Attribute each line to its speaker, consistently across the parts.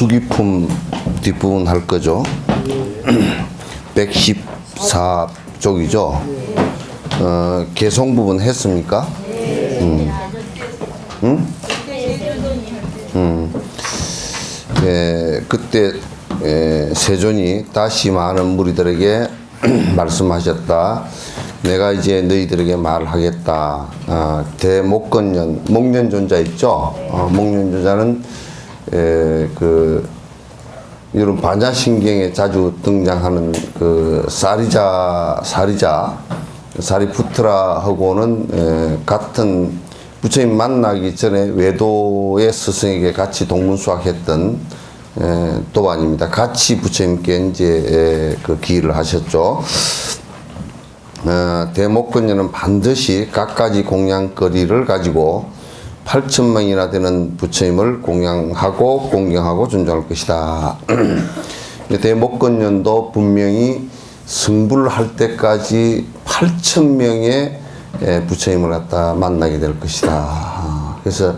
Speaker 1: 수기품 뒷부분 할 거죠. 114쪽이죠. 개송 부분 했습니까? 그때 세존이 다시 많은 무리들에게 말씀하셨다. 내가 이제 너희들에게 말하겠다. 대목건년, 목련존자 있죠? 목련존자는 이런 반야신경에 자주 등장하는 그 사리푸트라하고는 같은 부처님 만나기 전에 외도의 스승에게 같이 동문수학했던 도반입니다. 같이 부처님께 이제 그 기일을 하셨죠. 대목건년은 반드시 각가지 공양거리를 가지고 8,000명이나 되는 부처님을 공양하고 공경하고 존중할 것이다. 대목건년도 분명히 승불을 할 때까지 8,000명의 부처님을 갖다 만나게 될 것이다. 그래서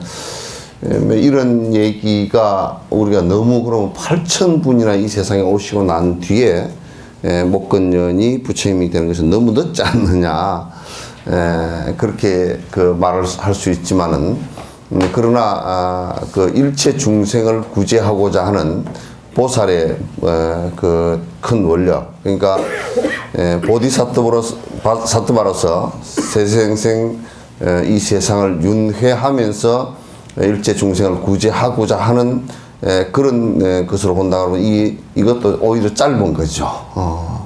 Speaker 1: 이런 얘기가 우리가 너무 그러면 8,000분이나 이 세상에 오시고 난 뒤에 목건년이 부처님이 되는 것은 너무 늦지 않느냐. 그렇게 그 말을 할 수 있지만은, 그러나 그 일체 중생을 구제하고자 하는 보살의 그 큰 원력, 그러니까 보디사트바로서 세생생 이 세상을 윤회하면서 일체 중생을 구제하고자 하는 그런 것으로 본다 그러면 이것도 오히려 짧은 거죠.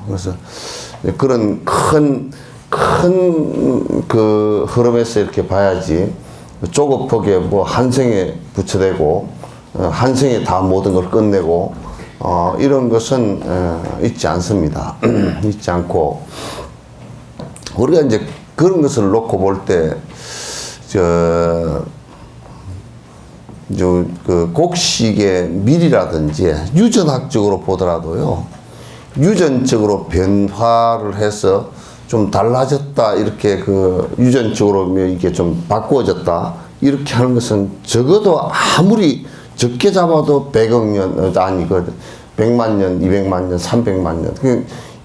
Speaker 1: 그래서 그런 큰 그 흐름에서 이렇게 봐야지 조급하게 뭐 한 생에 부처되고 한 생에 다 모든 걸 끝내고 이런 것은 있지 않습니다. 있지 않고 우리가 이제 그런 것을 놓고 볼 때 그 곡식의 밀이라든지 유전학적으로 보더라도요, 유전적으로 변화를 해서 좀 달라졌다, 이렇게 그 유전적으로 이게 좀 바꾸어졌다, 이렇게 하는 것은 적어도 아무리 적게 잡아도 100억 년, 아니, 100만 년, 200만 년, 300만 년.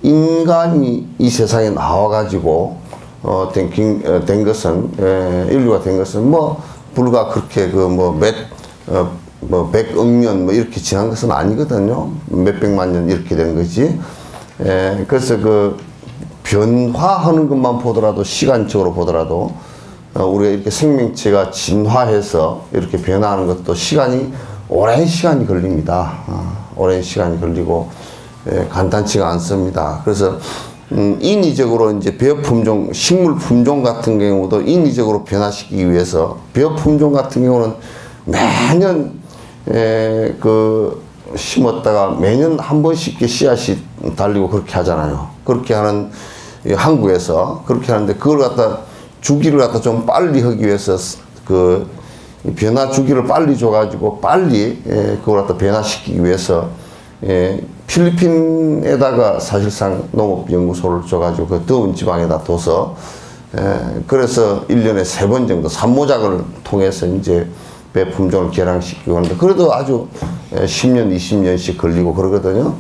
Speaker 1: 인간이 이 세상에 나와가지고, 된 것은, 인류가 된 것은 불과 그렇게 100억 년 이렇게 지난 것은 아니거든요. 몇백만 년 이렇게 된 거지. 그래서 변화하는 것만 보더라도, 시간적으로 보더라도, 우리가 이렇게 생명체가 진화해서 이렇게 변화하는 것도 오랜 시간이 걸립니다. 오랜 시간이 걸리고, 간단치가 않습니다. 그래서, 인위적으로 이제 배업 품종, 식물 품종 같은 경우도 인위적으로 변화시키기 위해서, 배업 품종 같은 경우는 매년, 심었다가 매년 한 번씩 씨앗이 달리고 그렇게 하잖아요. 그렇게 하는, 한국에서 그렇게 하는데, 그걸 주기를 좀 빨리 하기 위해서 변화 주기를 빨리 줘가지고 빨리 그걸 변화시키기 위해서 필리핀에다가 사실상 농업연구소를 줘가지고 그 더운 지방에다 둬서 그래서 1년에 3번 정도 산모작을 통해서 이제 배 품종을 개량시키고 하는데, 그래도 아주 10년, 20년씩 걸리고 그러거든요.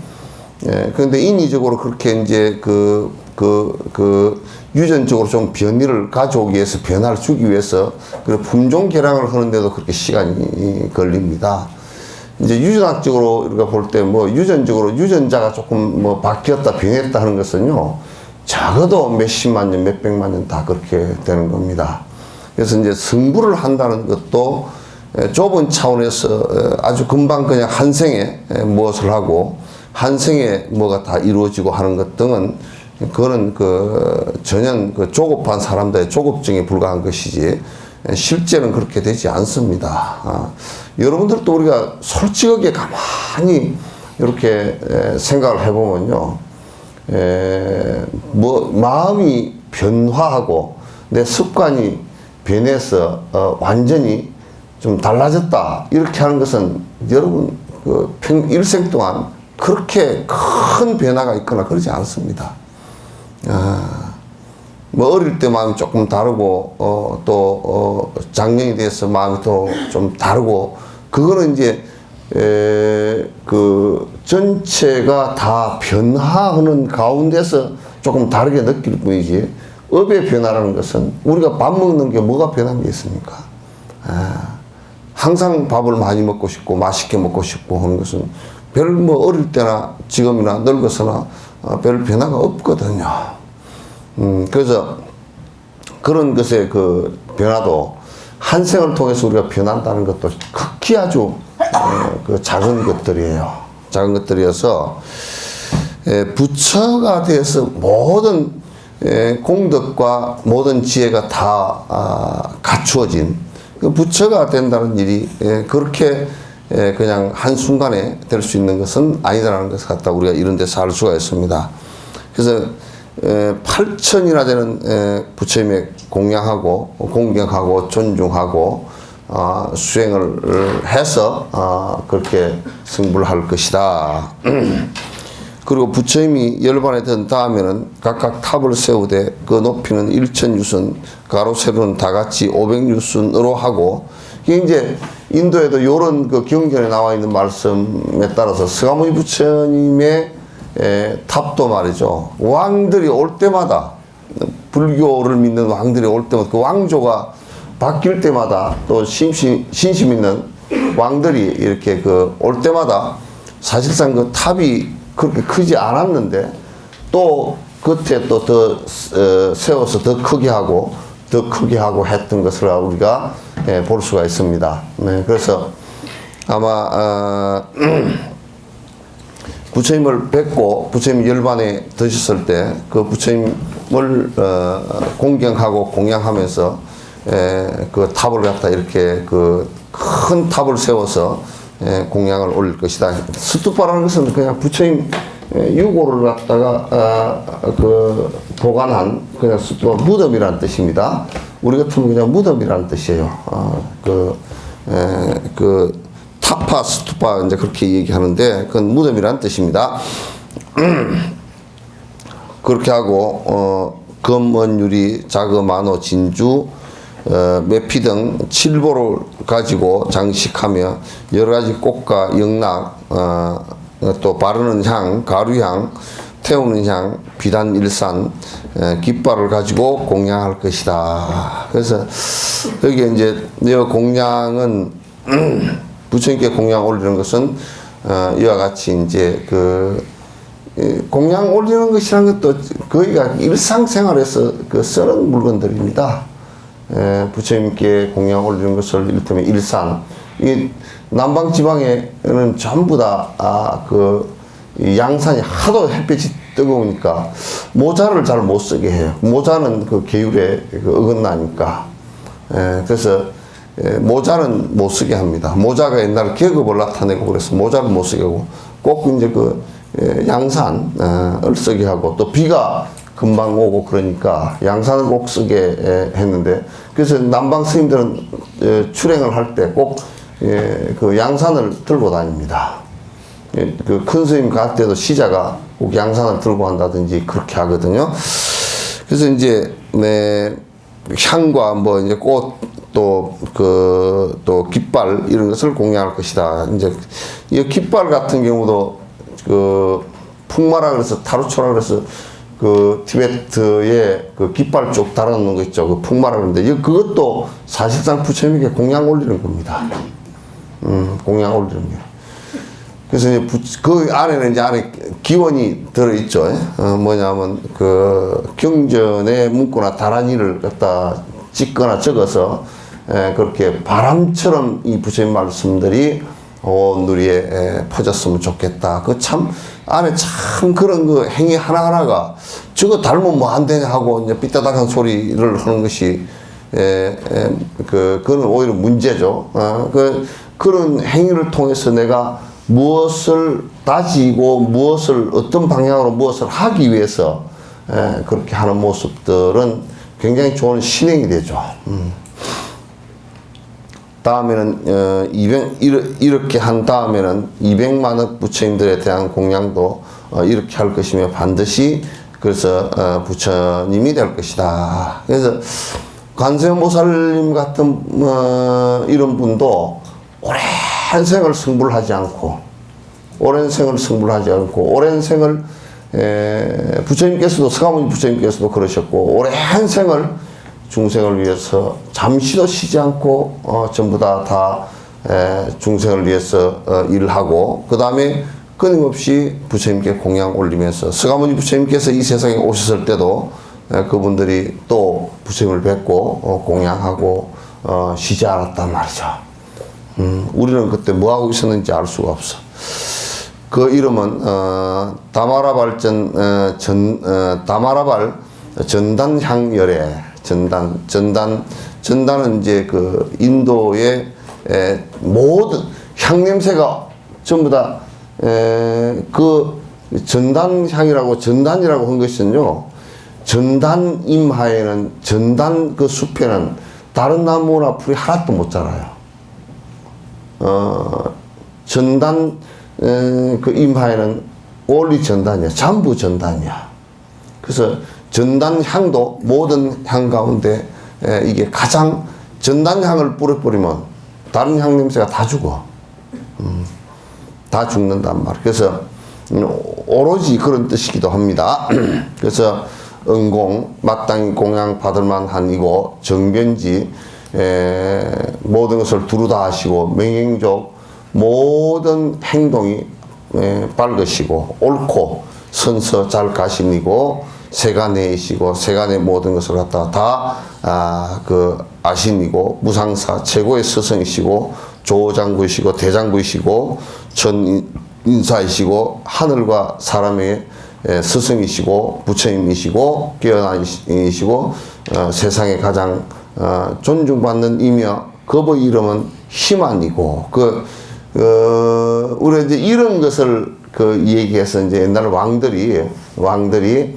Speaker 1: 그런데 인위적으로 그렇게 이제 유전적으로 좀 변이를 가져오기 위해서, 변화를 주기 위해서, 품종 개량을 하는데도 그렇게 시간이 걸립니다. 이제 유전학적으로 우리가 볼 때 유전적으로 유전자가 조금 바뀌었다, 변했다 하는 것은요, 적어도 몇십만 년, 몇백만 년 다 그렇게 되는 겁니다. 그래서 이제 승부를 한다는 것도 좁은 차원에서 아주 금방 그냥 한 생에 무엇을 하고, 한 생에 뭐가 다 이루어지고 하는 것 등은, 그거는 전혀 조급한 사람들의 조급증에 불과한 것이지, 실제는 그렇게 되지 않습니다. 여러분들도 우리가 솔직하게 가만히 이렇게 생각을 해보면요, 마음이 변화하고 내 습관이 변해서 완전히 좀 달라졌다, 이렇게 하는 것은 여러분 일생 동안 그렇게 큰 변화가 있거나 그러지 않습니다. 어릴 때 마음이 조금 다르고, 또, 장년이 돼서 마음이 또 좀 다르고, 그거는 이제 그 전체가 다 변화하는 가운데서 조금 다르게 느낄 뿐이지, 업의 변화라는 것은 우리가 밥 먹는 게 뭐가 변한 게 있습니까? 항상 밥을 많이 먹고 싶고 맛있게 먹고 싶고 하는 것은 별 뭐 어릴 때나 지금이나 늙어서나 별 변화가 없거든요. 그래서 그런 것의 그 변화도 한 생을 통해서 우리가 변한다는 것도 극히 아주 그 작은 것들이에요. 작은 것들이어서 부처가 돼서 모든 공덕과 모든 지혜가 다 갖추어진 그 부처가 된다는 일이 그렇게 그냥 한순간에 될 수 있는 것은 아니다라는 것을 갖다 우리가 이런 데서 알 수가 있습니다. 그래서 8천이나 되는 부처님의 공양하고 공경하고 존중하고 수행을 해서 그렇게 승부를 할 것이다. 그리고 부처님이 열반에 든 다음에는 각각 탑을 세우되 그 높이는 1000유순, 가로 세로는 다 같이 500유순으로 하고, 이게 이제 인도에도 이런 그 경전에 나와 있는 말씀에 따라서 서가모니 부처님의 탑도 말이죠. 왕들이 올 때마다, 불교를 믿는 왕들이 올 때마다 그 왕조가 바뀔 때마다 또 신심 있는 왕들이 이렇게 그 올 때마다 사실상 그 탑이 그렇게 크지 않았는데 또 겉에 또 더 세워서 더 크게 하고 했던 것을 우리가 볼 수가 있습니다. 네, 그래서 아마 부처님을 뵙고 부처님 열반에 드셨을 때 그 부처님을 공경하고 공양하면서 그 탑을 갖다 이렇게 그 큰 탑을 세워서 공양을 올릴 것이다. 스투파라는 것은 그냥 부처님 유고를 갖다가 그 보관한 그냥 스투파 무덤이라는 뜻입니다. 우리 같으면 그냥 무덤이라는 뜻이에요. 그 타파 스투파 이제 그렇게 얘기하는데 그건 무덤이라는 뜻입니다. 그렇게 하고 검은 유리 자그 만호 진주 매피 등 7보를 가지고 장식하며 여러 가지 꽃과 영락, 또 바르는 향, 가루향, 태우는 향, 비단 일산, 깃발을 가지고 공양할 것이다. 그래서 여기에 이제 이 공양은 부처님께 공양 올리는 것은 이와 같이 이제 그 공양 올리는 것이라는 것도 거의가 일상생활에서 그 쓰는 물건들입니다. 부처님께 공양 올리는 것을 이를테면 일산, 이 남방 지방에는 전부 다 그 양산이 하도 햇빛이 뜨거우니까 모자를 잘 못 쓰게 해요. 모자는 그 계율에 그 어긋나니까. 그래서 모자는 못 쓰게 합니다. 모자가 옛날에 계급을 나타내고 그래서 모자를 못 쓰게 하고 꼭 이제 그 양산을 쓰게 하고, 또 비가 금방 오고 그러니까 양산을 꼭 쓰게 했는데, 그래서 남방 스님들은 출행을 할 때 꼭 그 양산을 들고 다닙니다. 그 큰 스님 갈 때도 시자가 꼭 양산을 들고 한다든지 그렇게 하거든요. 그래서 이제 향과 뭐 이제 꽃, 또 깃발 이런 것을 공양할 것이다. 이제 이 깃발 같은 경우도 그 풍마라 그래서 타루초라 그래서 그 티베트에 그 깃발 쪽 달아놓는 거 있죠. 그 풍마라 그러는데 그것도 사실상 부처님에게 공양 올리는 겁니다. 공양 올리는 거예요. 그래서 이제 그 안에는 이제 안에 기원이 들어있죠. 뭐냐면 그 경전에 문구나 다란이를 갖다 찍거나 적어서 그렇게 바람처럼 이 부처님 말씀들이 온 누리에 퍼졌으면 좋겠다. 그 참 안에 참 그런 그 행위 하나하나가 저거 닮으면 뭐 안 되냐 하고 이제 삐딱한 소리를 하는 것이 그거는 오히려 문제죠. 그런 행위를 통해서 내가 무엇을 다지고 무엇을 어떤 방향으로 무엇을 하기 위해서 그렇게 하는 모습들은 굉장히 좋은 신행이 되죠. 다음에는 이렇게 한 다음에는 200만억 부처님들에 대한 공양도 이렇게 할 것이며 반드시 그래서 부처님이 될 것이다. 그래서 관세음보살님 같은 이런 분도 오래 오랜 생을 승부를 하지 않고, 오랜 생을 부처님께서도, 서가모니 부처님께서도 그러셨고, 오랜 생을 중생을 위해서 잠시도 쉬지 않고 전부 다 중생을 위해서 일하고, 그 다음에 끊임없이 부처님께 공양 올리면서, 서가모니 부처님께서 이 세상에 오셨을 때도 그분들이 또 부처님을 뵙고 공양하고 쉬지 않았단 말이죠. 우리는 그때 뭐 하고 있었는지 알 수가 없어. 그 이름은 다마라발 다마라발 전단향열애. 전단은 이제 그 인도의 모든 향냄새가 전부 다 그 전단이라고 한 것은요, 전단 임하에는, 전단 그 숲에는 다른 나무나 풀이 하나도 못 자라요. 전단 그 임하에는 원리 전단이야. 전부 전단이야. 그래서 전단 향도 모든 향 가운데 이게 가장, 전단 향을 뿌려버리면 다른 향 냄새가 다 죽어. 다 죽는단 말이야. 그래서 오로지 그런 뜻이기도 합니다. 그래서 응공, 마땅히 공양 받을 만한 이고, 정변지, 모든 것을 두루 다 하시고, 명행적 모든 행동이 밝으시고, 옳고, 선서 잘 가시니고, 세간내이시고, 세간의 모든 것을 갖다 다, 아신이고, 무상사, 최고의 스승이시고, 조장부이시고, 대장부이시고, 전인사이시고, 하늘과 사람의 스승이시고, 부처님이시고, 깨어나이시고, 세상에 가장 존중받는 이며, 그의 이름은 희만이고, 우리 이제 이런 것을 얘기해서 이제 옛날 왕들이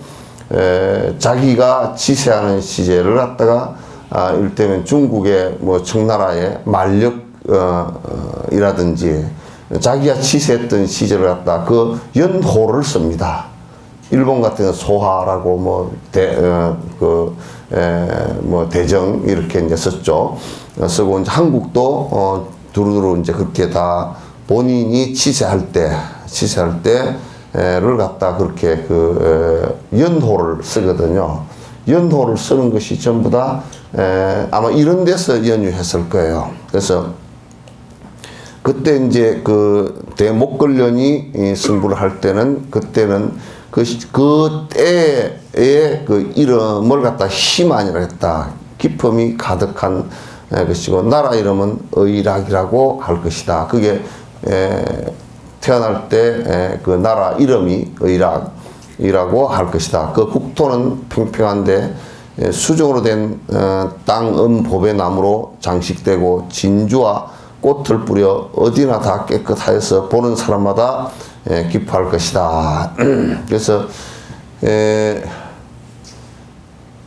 Speaker 1: 자기가 지세하는 시제를 갖다가 일테면 중국의 뭐 청나라의 만력이라든지 자기가 지세했던 시제를 갖다 그 연호를 씁니다. 일본 같은 소하라고 대정 이렇게 이제 썼죠. 쓰고 이제 한국도 두루두루 이제 그렇게 다 본인이 지세할 때를 갖다 그렇게 연호를 쓰거든요. 연호를 쓰는 것이 전부 다 아마 이런 데서 연유했을 거예요. 그래서 그때 이제 그 대목걸련이 승부를 할 때는, 그때는 그 때의 그 이름을 갖다 희만이라 했다. 기품이 가득한 것이고, 나라 이름은 의락이라고 할 것이다. 그게 태어날 때 그 나라 이름이 의락이라고 할 것이다. 그 국토는 평평한데 수정으로 된 땅 보배나무로 장식되고, 진주와 꽃을 뿌려 어디나 다 깨끗하여서 보는 사람마다 기뻐할 것이다. 그래서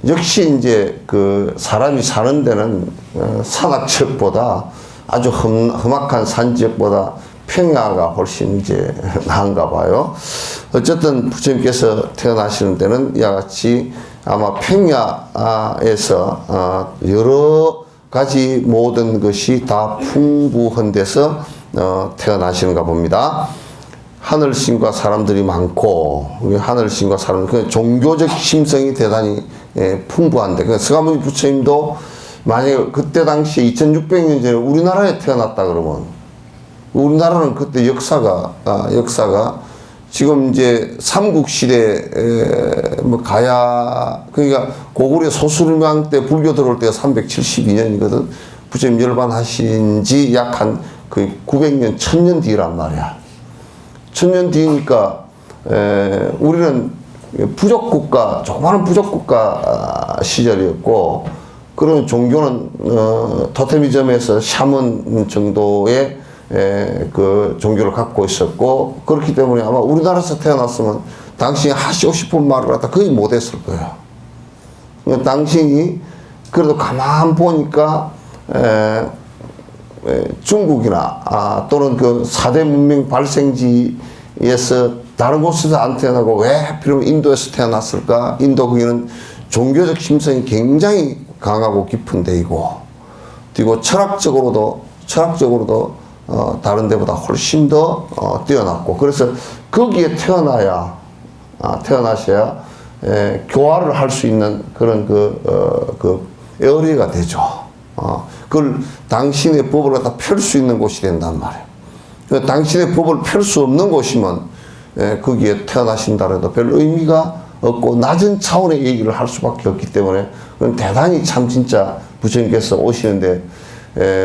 Speaker 1: 역시 이제 그 사람이 사는 데는 산악지역보다, 아주 험악한 산지역보다 평야가 훨씬 이제 나은가 봐요. 어쨌든 부처님께서 태어나시는 데는 이와 같이 아마 평야에서 여러 가지 모든 것이 다 풍부한 데서 태어나시는가 봅니다. 하늘신과 사람들이 많고, 하늘신과 사람들, 종교적 심성이 대단히 풍부한데, 서가모니 부처님도 만약에 그때 당시에 2600년 전에 우리나라에 태어났다 그러면, 우리나라는 그때 역사가 지금 이제 삼국시대 가야, 그러니까 고구려 소수림왕 때 불교 들어올 때가 372년이거든. 부처님 열반하신 지 약 한 900년, 1000년 뒤란 말이야. 1000년 뒤니까 우리는 부족국가, 조그마한 부족국가 시절이었고, 그런 종교는 토테미즘에서 샤먼 정도의 그 종교를 갖고 있었고, 그렇기 때문에 아마 우리나라에서 태어났으면 당신이 하시고 싶은 말을 갖다 거의 못했을 거예요. 당신이 그래도 가만 보니까 중국이나 또는 그 4대 문명 발생지에서 다른 곳에서 안 태어나고 왜 하필이면 인도에서 태어났을까? 인도 거기는 종교적 심성이 굉장히 강하고 깊은 데이고, 그리고 철학적으로도 다른 데보다 훨씬 더 뛰어났고, 그래서 거기에 태어나셔야 교화를 할 수 있는 그런 그 에어리가 되죠. 그걸 당신의 법을 갖다 펼 수 있는 곳이 된단 말이에요. 당신의 법을 펼 수 없는 곳이면 거기에 태어나신다 해도 별 의미가 없고 낮은 차원의 얘기를 할 수밖에 없기 때문에 대단히 참 진짜 부처님께서 오시는데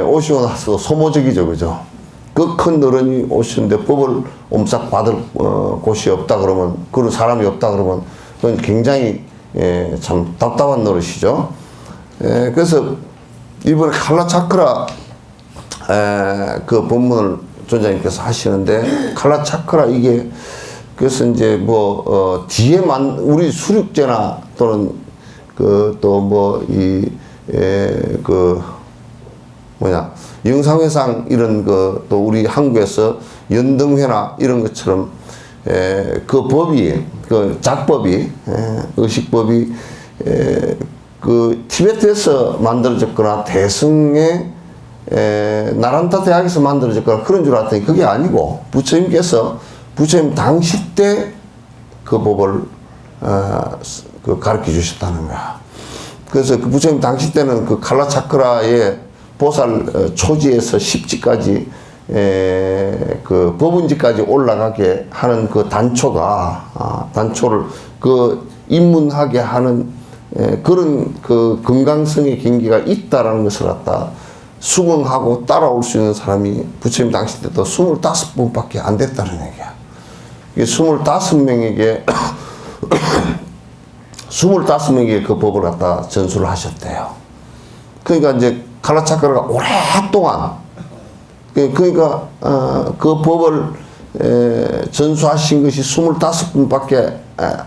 Speaker 1: 오시고 나서 소모적이죠, 그죠? 그 큰 어른이 오시는데 법을 옴싹 받을 곳이 없다 그러면, 그런 사람이 없다 그러면 그건 굉장히 참 답답한 노릇이죠. 그래서 이번에 칼라차크라 그 본문을 존자님께서 하시는데, 칼라차크라 이게 그래서 이제 뭐 뒤에만 우리 수륙제나 또는 그 또 뭐 이 그 뭐냐 영상회상 이런 그 또 우리 한국에서 연등회나 이런 것처럼 그 법이 그 작법이 의식법이 그 티베트에서 만들어졌거나 대승의 나란타 대학에서 만들어졌거나 그런 줄 알았더니 그게 아니고 부처님께서 부처님 당시 때 그 법을 그 가르쳐 주셨다는 거야. 그래서 그 부처님 당시 때는 그 칼라차크라의 보살 초지에서 십지까지 그 법운지까지 올라가게 하는 그 단초를 그 입문하게 하는 그런 그 건강성의 경계가 있다라는 것을 갖다 수긍하고 따라올 수 있는 사람이 부처님 당시 때도 25분밖에 안 됐다는 얘기야. 이게 25명에게 25명에게 그 법을 갖다 전수를 하셨대요. 그러니까 이제 칼라차크라가 오랫동안 그러니까 그 법을 전수하신 것이 25분밖에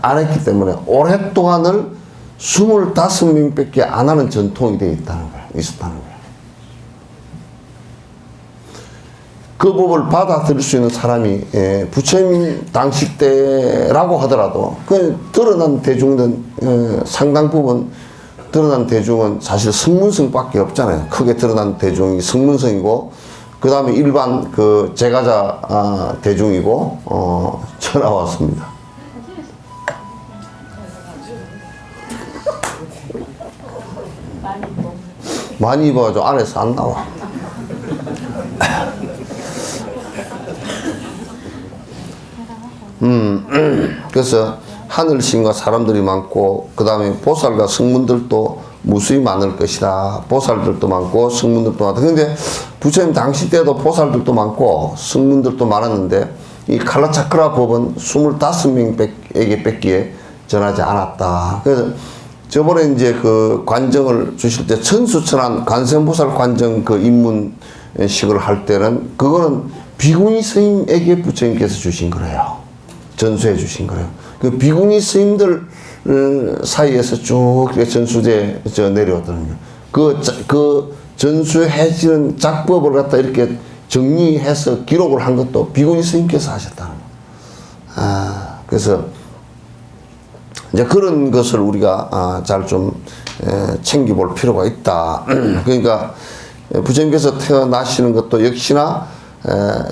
Speaker 1: 안 했기 때문에 오랫동안을 25명밖에 안 하는 전통이 되어 있다는 거야. 있었다는 거야. 그 법을 받아들일 수 있는 사람이 부처님 당시 때라고 하더라도 그 드러난 대중은 상당 부분 드러난 대중은 사실 성문성밖에 없잖아요. 크게 드러난 대중이 성문성이고 그 다음에 일반 그 제가자 대중이고 전화 왔습니다. 많이 입어가지고 안에서 안 나와. 그래서 하늘신과 사람들이 많고 그 다음에 보살과 성문들도 무수히 많을 것이다. 보살들도 많고 성문들도 많다. 그런데 부처님 당시 때도 보살들도 많고 성문들도 많았는데 이 칼라차크라 법은 25명에게 뺏기에 전하지 않았다. 그래서 저번에 이제 그 관정을 주실 때 천수천한 관세음보살 관정 그 입문식을 할 때는 그거는 비구니 스님에게 부처님께서 주신 거래요. 전수해 주신 거예요. 그 비구니 스님들 사이에서 쭉 전수돼 내려오더군요. 그 전수해지는 작법을 갖다 이렇게 정리해서 기록을 한 것도 비구니 스님께서 하셨다는 거예요. 그래서 이제 그런 것을 우리가 잘 좀 챙겨볼 필요가 있다. 그러니까 부처님께서 태어나시는 것도 역시나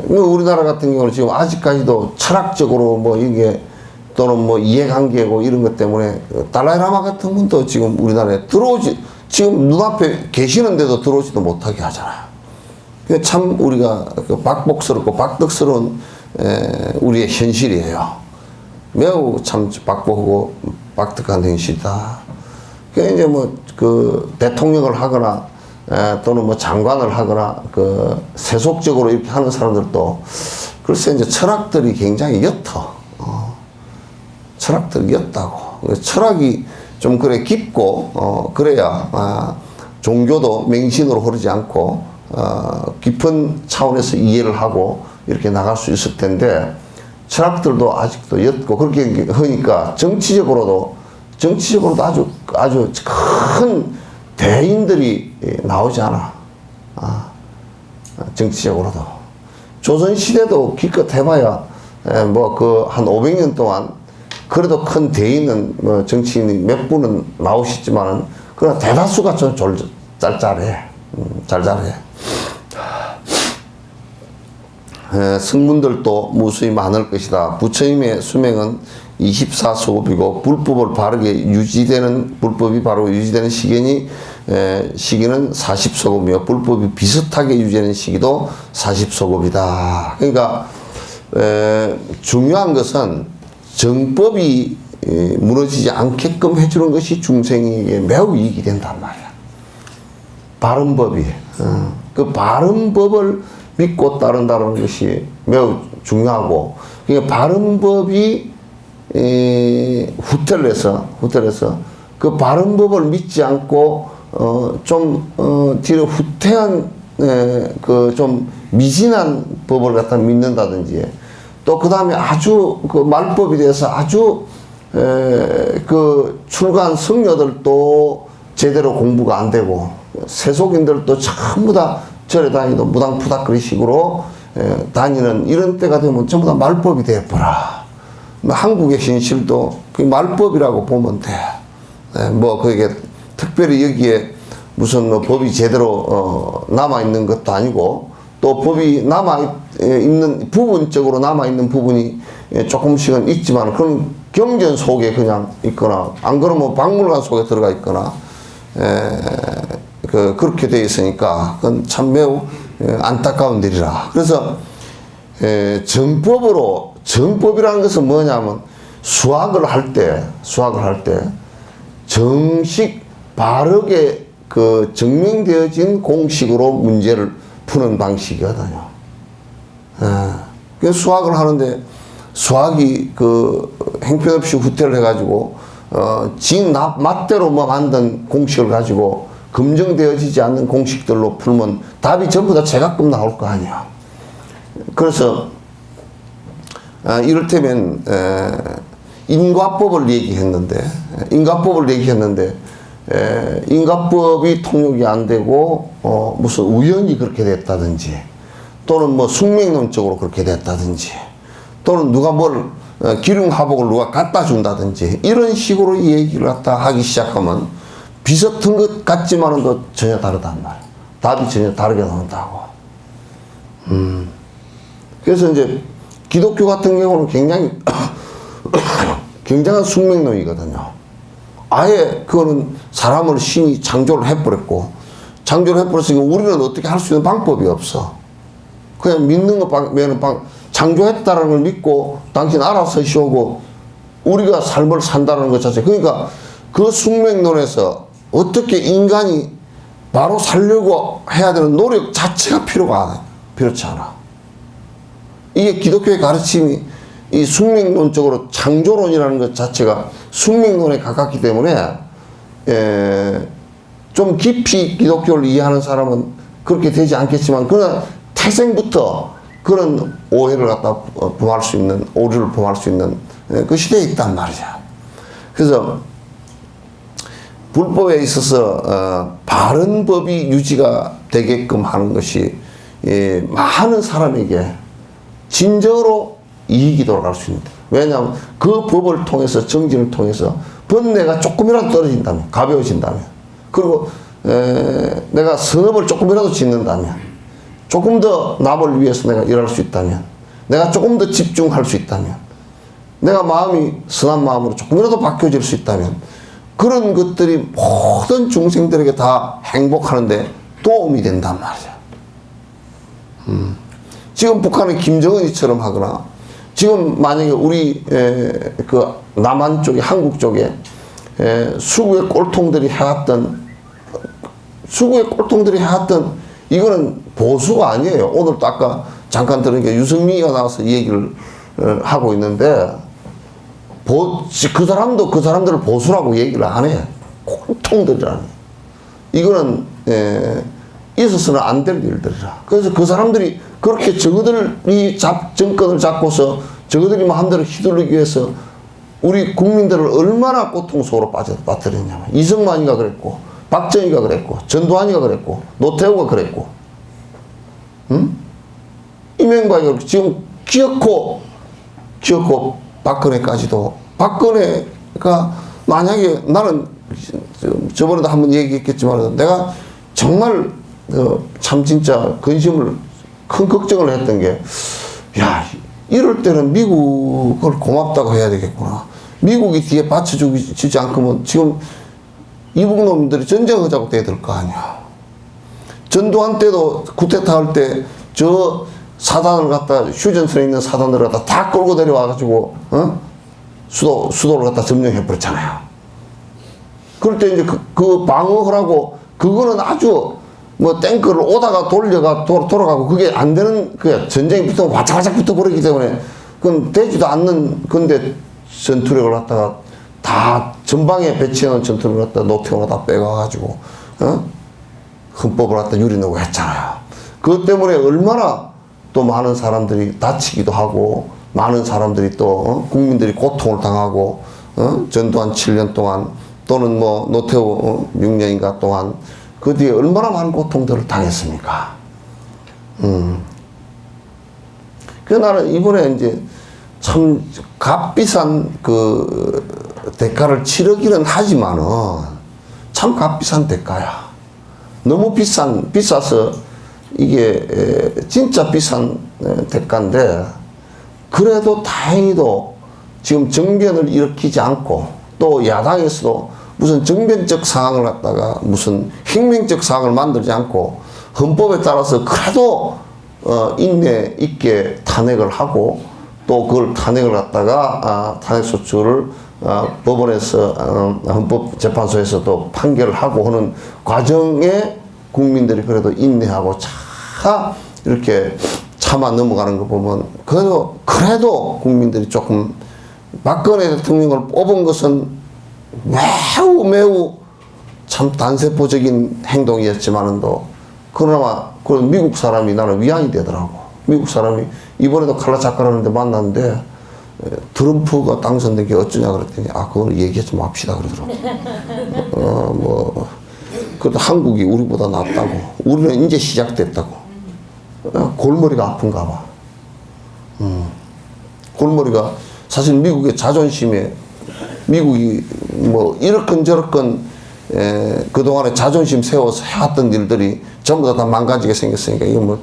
Speaker 1: 우리나라 같은 경우는 지금 아직까지도 철학적으로 뭐 이게 또는 뭐 이해관계고 이런 것 때문에 달라이라마 같은 분도 지금 우리나라에 지금 눈앞에 계시는데도 들어오지도 못하게 하잖아요. 참 우리가 박복스럽고 박덕스러운 우리의 현실이에요. 매우 참 박복하고 박덕한 현실이다. 그러니까 이제 뭐 그 대통령을 하거나 또는 뭐 장관을 하거나 그 세속적으로 이렇게 하는 사람들도 글쎄 이제 철학들이 굉장히 옅어. 철학들이 옅다고. 철학이 좀 그래 깊고 그래야 종교도 맹신으로 흐르지 않고 깊은 차원에서 이해를 하고 이렇게 나갈 수 있을 텐데 철학들도 아직도 옅고 그렇게 하니까 정치적으로도 아주 큰 대인들이 나오지 않아. 정치적으로도. 조선시대도 기껏 해봐야, 뭐, 한 500년 동안, 그래도 큰 대인은, 뭐, 정치인이 몇 분은 나오시지만은, 그러나 대다수가 좀 짤짤해. 짤짤해. 성문들도 무수히 많을 것이다. 부처님의 수명은 24소급이고 불법이 바로 유지되는 시기는 40소급이며 불법이 비슷하게 유지되는 시기도 40소급이다. 그러니까 중요한 것은 정법이 무너지지 않게끔 해주는 것이 중생에게 매우 이익이 된단 말이야. 바른 법이. 그 바른 법을 믿고 따른다는 것이 매우 중요하고, 그러니까 바른 법이 후퇴를 해서 그 바른 법을 믿지 않고 뒤로 후퇴한 그 좀 미진한 법을 갖다 믿는다든지, 또 그 다음에 아주 그 말법에 대해서 아주 그 출가한 성녀들도 제대로 공부가 안 되고, 세속인들도 전부 다 절에 다니도 무당푸닥거리식으로 다니는 이런 때가 되면 전부 다 말법이 되어버려. 한국의 신실도 그 말법이라고 보면 돼. 뭐 그게 특별히 여기에 무슨 뭐 법이 제대로 남아있는 것도 아니고, 또 법이 남아있는 부분적으로 남아있는 부분이 조금씩은 있지만 그런 경전 속에 그냥 있거나, 안 그러면 박물관 속에 들어가 있거나 그렇게 되어 있으니까 그건 참 매우 안타까운 일이라. 그래서 정법이라는 것은 뭐냐면 수학을 할 때 정식 바르게 그 증명되어진 공식으로 문제를 푸는 방식이거든요. 그 수학을 하는데 수학이 그 형편없이 후퇴를 해가지고 맛대로 뭐 만든 공식을 가지고 검증되어지지 않는 공식들로 풀면 답이 전부 다 제각급 나올 거 아니야. 그래서 이를테면 인과법을 얘기했는데 인과법이 통역이 안 되고 무슨 우연히 그렇게 됐다든지, 또는 뭐 숙명론적으로 그렇게 됐다든지, 또는 누가 뭘 기륭하복을 누가 갖다 준다든지, 이런 식으로 이 얘기를 갖다 하기 시작하면 비슷한 것 같지만은 또 전혀 다르단 말이야. 답이 전혀 다르게 나온다고. 그래서 이제 기독교 같은 경우는 굉장히 굉장한 숙명론이거든요. 아예 그거는 사람을 신이 창조를 해버렸고, 창조를 해버렸으니까 우리는 어떻게 할 수 있는 방법이 없어. 그냥 믿는 것만은 창조했다라는 걸 믿고 당신 알아서 쉬오고 우리가 삶을 산다는 것 자체. 그러니까 그 숙명론에서 어떻게 인간이 바로 살려고 해야 되는 노력 자체가 필요치 않아. 이게 기독교의 가르침이 이 숙명론적으로 창조론이라는 것 자체가 숙명론에 가깝기 때문에 좀 깊이 기독교를 이해하는 사람은 그렇게 되지 않겠지만, 그러나 태생부터 그런 오해를 갖다 오류를 범할 수 있는 그 시대에 있단 말이죠. 그래서 불법에 있어서 바른 법이 유지가 되게끔 하는 것이 많은 사람에게 진정으로 이익이 돌아갈 수 있는데, 왜냐하면 그 법을 통해서, 정진을 통해서 번뇌가 조금이라도 떨어진다면, 가벼워진다면, 그리고 내가 선업을 조금이라도 짓는다면, 조금 더 남을 위해서 내가 일할 수 있다면, 내가 조금 더 집중할 수 있다면, 내가 마음이 선한 마음으로 조금이라도 바뀌어질 수 있다면, 그런 것들이 모든 중생들에게 다 행복하는데 도움이 된단 말이야. 지금 북한은 김정은이처럼 하거나, 지금 만약에 우리 그 남한 쪽에, 한국 쪽에 수구의 꼴통들이 해왔던 이거는 보수가 아니에요. 오늘도 아까 잠깐 들으니까 유승민이가 나와서 이 얘기를 하고 있는데, 그 사람들을 보수라고 얘기를 안 해. 꼴통들이라는. 이거는 있어서는 안 될 일들이라. 그래서 그 사람들이 그렇게 저들이 정권을 잡고서 저들이 마음대로 휘둘르기 위해서 우리 국민들을 얼마나 고통 속으로 빠뜨렸냐면, 이승만이가 그랬고, 박정희가 그랬고, 전두환이가 그랬고, 노태우가 그랬고, 이명박이가 그랬고, 지금 기어코 박근혜까지도. 박근혜가 만약에, 나는 저번에도 한번 얘기했겠지만 내가 정말 참 진짜 큰 걱정을 했던 게, 야, 이럴 때는 미국을 고맙다고 해야 되겠구나. 미국이 뒤에 받쳐주지 않으면 지금 이북 놈들이 전쟁하자고 대들 거 아니야. 전두환 때도 쿠데타 할 때 저 사단을 갖다 휴전선에 있는 사단을 갖다 다 끌고 내려와가지고 수도를 갖다 점령해버렸잖아요. 그럴 때 이제 그 방어하라고 그거는 아주 뭐 탱크를 오다가 돌아가고 그게 안 되는 그게 전쟁이 붙으면 와짝와짝 붙어버리기 때문에 그건 되지도 않는 건데 전투력을 갖다가 다 전방에 배치해놓은 전투력을 갖다 노태우가 다 빼가가지고 헌법을 갖다 유린하고 했잖아요. 그것 때문에 얼마나 또 많은 사람들이 다치기도 하고 많은 사람들이 또 국민들이 고통을 당하고 전두환 7년 동안 또는 뭐 노태우 6년인가 동안 그 뒤에 얼마나 많은 고통들을 당했습니까? 그 나는 이번에 이제 참 값비싼 그 대가를 치르기는 하지만은 참 값비싼 대가야. 너무 비싸서 이게 진짜 비싼 대가인데 그래도 다행히도 지금 정변을 일으키지 않고 또 야당에서도 무슨 정변적 상황을 갖다가 무슨 혁명적 상황을 만들지 않고 헌법에 따라서 그래도 인내 있게 탄핵을 하고 또 그걸 탄핵을 갖다가 탄핵 소추를 법원에서 헌법재판소에서도 판결을 하고 하는 과정에 국민들이 그래도 인내하고 이렇게 참아 넘어가는 거 보면 그래도 국민들이 조금 박근혜 대통령을 뽑은 것은 매우 참 단세포적인 행동이었지만은도 그나마 그 미국 사람이 나는 위안이 되더라고. 미국 사람이 이번에도 칼라 작가라는데 만났는데 트럼프가 당선된 게 어쩌냐 그랬더니 그걸 얘기하지 맙시다 그러더라고. 그래도 한국이 우리보다 낫다고. 우리는 이제 시작됐다고. 골머리가 아픈가 봐. 골머리가 사실 미국의 자존심에 미국이 뭐 이렇건 저렇건 그동안에 자존심 세워서 해왔던 일들이 전부 다 망가지게 생겼으니까 이거 뭐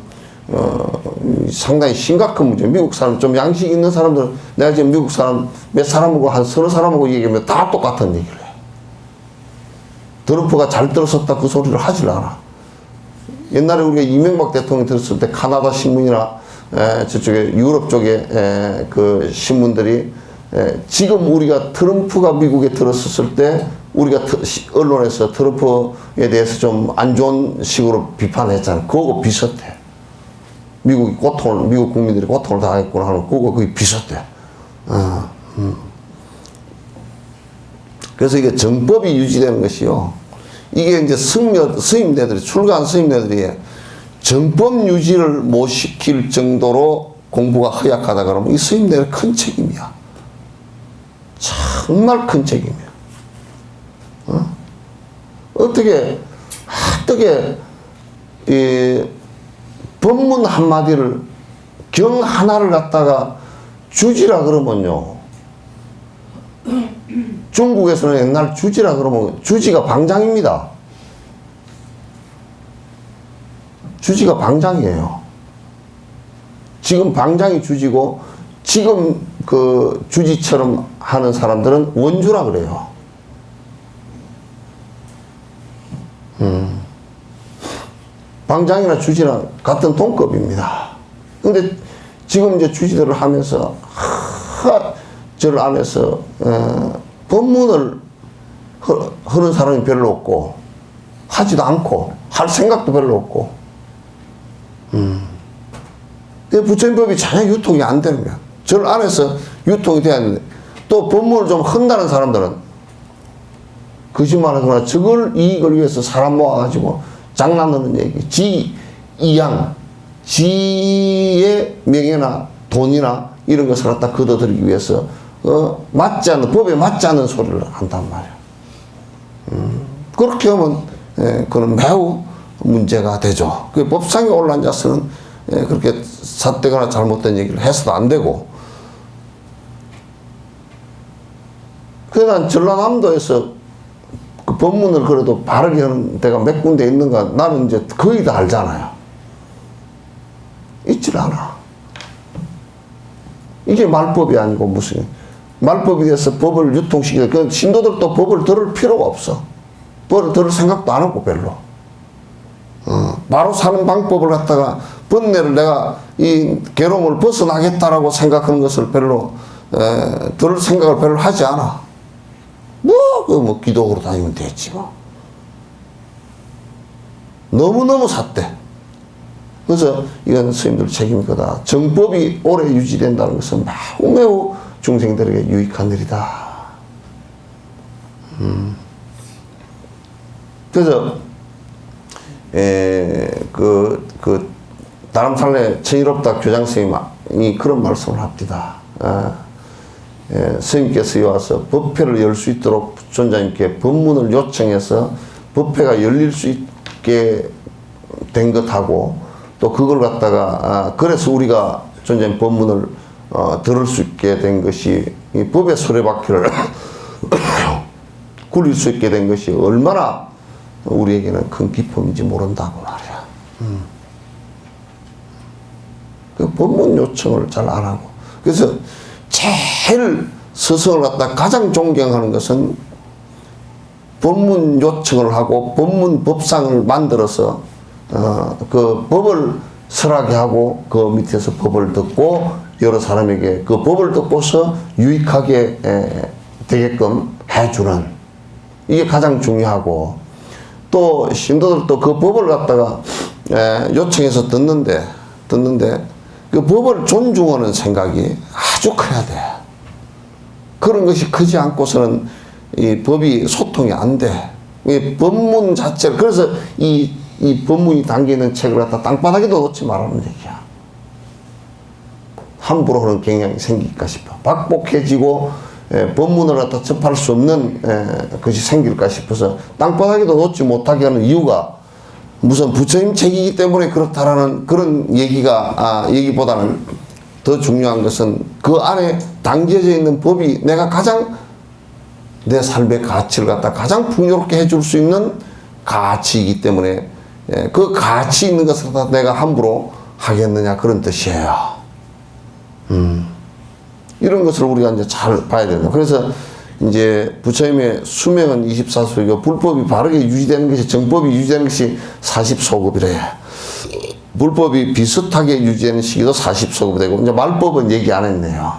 Speaker 1: 상당히 심각한 문제. 미국 사람 좀 양식 있는 사람들은 내가 지금 미국 사람 몇 사람하고 한 서너 사람하고 얘기하면 다 똑같은 얘기를 해. 트럼프가 잘 들었었다 그 소리를 하질 않아. 옛날에 우리가 이명박 대통령 들었을 때 카나다 신문이나 저쪽에 유럽 쪽에 그 신문들이 지금 우리가 트럼프가 미국에 들었었을 때 우리가 언론에서 트럼프에 대해서 좀 안 좋은 식으로 비판했잖아요. 그거하고 비슷해. 미국 국민들이 고통을 당했구나 하는 그거 거의 비슷해. 그래서 이게 정법이 유지되는 것이요. 이게 이제 스님네들이, 출가한 스님네들이 정법 유지를 못 시킬 정도로 공부가 허약하다 그러면 이 스님네들 큰 책임이야. 정말 큰 책임이야. 어떻게 이 법문 한마디를 경 하나를 갖다가 주지라 그러면요. 중국에서는 옛날 주지라 그러면 주지가 방장입니다. 주지가 방장이에요. 지금 방장이 주지고 지금 그 주지처럼 하는 사람들은 원주라 그래요. 방장이나 주지랑 같은 동급입니다. 근데 지금 이제 주지들을 하면서 절 안에서 법문을 하는 사람이 별로 없고 하지도 않고 할 생각도 별로 없고 부처님법이 전혀 유통이 안 되는 거야. 절 안에서 유통이 돼야 하는데 또 법문을 좀 한다는 사람들은 거짓말하거나 저걸 이익을 위해서 사람 모아가지고 장난하는 얘기, 지의 명예나 돈이나 이런 것을 갖다 걷어들이기 위해서 법에 맞지 않는 소리를 한단 말이야. 그렇게 하면 그건 매우 문제가 되죠. 그 법상에 올라앉아서는 그렇게 삿되거나 잘못된 얘기를 해서도 안 되고. 그래서 난 전라남도에서 그 법문을 그래도 바르게 하는 데가 몇 군데 있는가 나는 이제 거의 다 알잖아요. 있질 않아. 이게 말법이 아니고 무슨 말법에 대해서 법을 유통시키는 그 신도들도 법을 들을 필요가 없어. 법을 들을 생각도 안 하고 별로. 바로 사는 방법을 갖다가 번뇌를 내가 이 괴로움을 벗어나겠다라고 생각하는 것을 별로 들을 생각을 별로 하지 않아. 뭐 기도하러 다니면 되지 뭐. 너무너무 삿대. 그래서 이건 스님들 책임일 거다. 정법이 오래 유지된다는 것은 매우 중생들에게 유익한 일이다. 그래서 다람살레 천일없다 교장스님이 그런 말씀을 합니다. 스님께서 와서 법회를 열 수 있도록 존자님께 법문을 요청해서 법회가 열릴 수 있게 된 것하고 또 그걸 갖다가 그래서 우리가 존자님 법문을 들을 수 있게 된 것이 이 법의 수레바퀴를 굴릴 수 있게 된 것이 얼마나 우리에게는 큰 기쁨인지 모른다고 말이야. 그 법문 요청을 잘 안 하고. 그래서 제일 스승을 갖다 가장 존경하는 것은 법문 요청을 하고 법문 법상을 만들어서 그 법을 설하게 하고 그 밑에서 법을 듣고 여러 사람에게 그 법을 듣고서 유익하게 되게끔 해주는 이게 가장 중요하고 또 신도들도 그 법을 갖다가 요청해서 듣는데 그 법을 존중하는 생각이 아주 커야 돼. 그런 것이 크지 않고서는 이 법이 소통이 안 돼. 이 법문 자체를 그래서 이 법문이 담기는 책을 갖다 땅바닥에도 놓지 말라는 얘기야. 함부로 하는 경향이 생길까 싶어. 박복해지고 법문을 갖다 접할 수 없는 것이 생길까 싶어서 땅바닥에도 놓지 못하게 하는 이유가 무슨 부처님 책이기 때문에 그렇다라는 그런 얘기보다는 더 중요한 것은 그 안에 담겨져 있는 법이 내가 가장 내 삶의 가치를 갖다 가장 풍요롭게 해줄 수 있는 가치이기 때문에 그 가치 있는 것을 갖다 내가 함부로 하겠느냐 그런 뜻이에요. 이런 것을 우리가 이제 잘 봐야 된다. 그래서 이제 부처님의 수명은 24소이고 불법이 바르게 유지되는 것이 정법이 유지되는 것이 40소급이래. 불법이 비슷하게 유지되는 시기도 40소급이 되고 이제 말법은 얘기 안 했네요.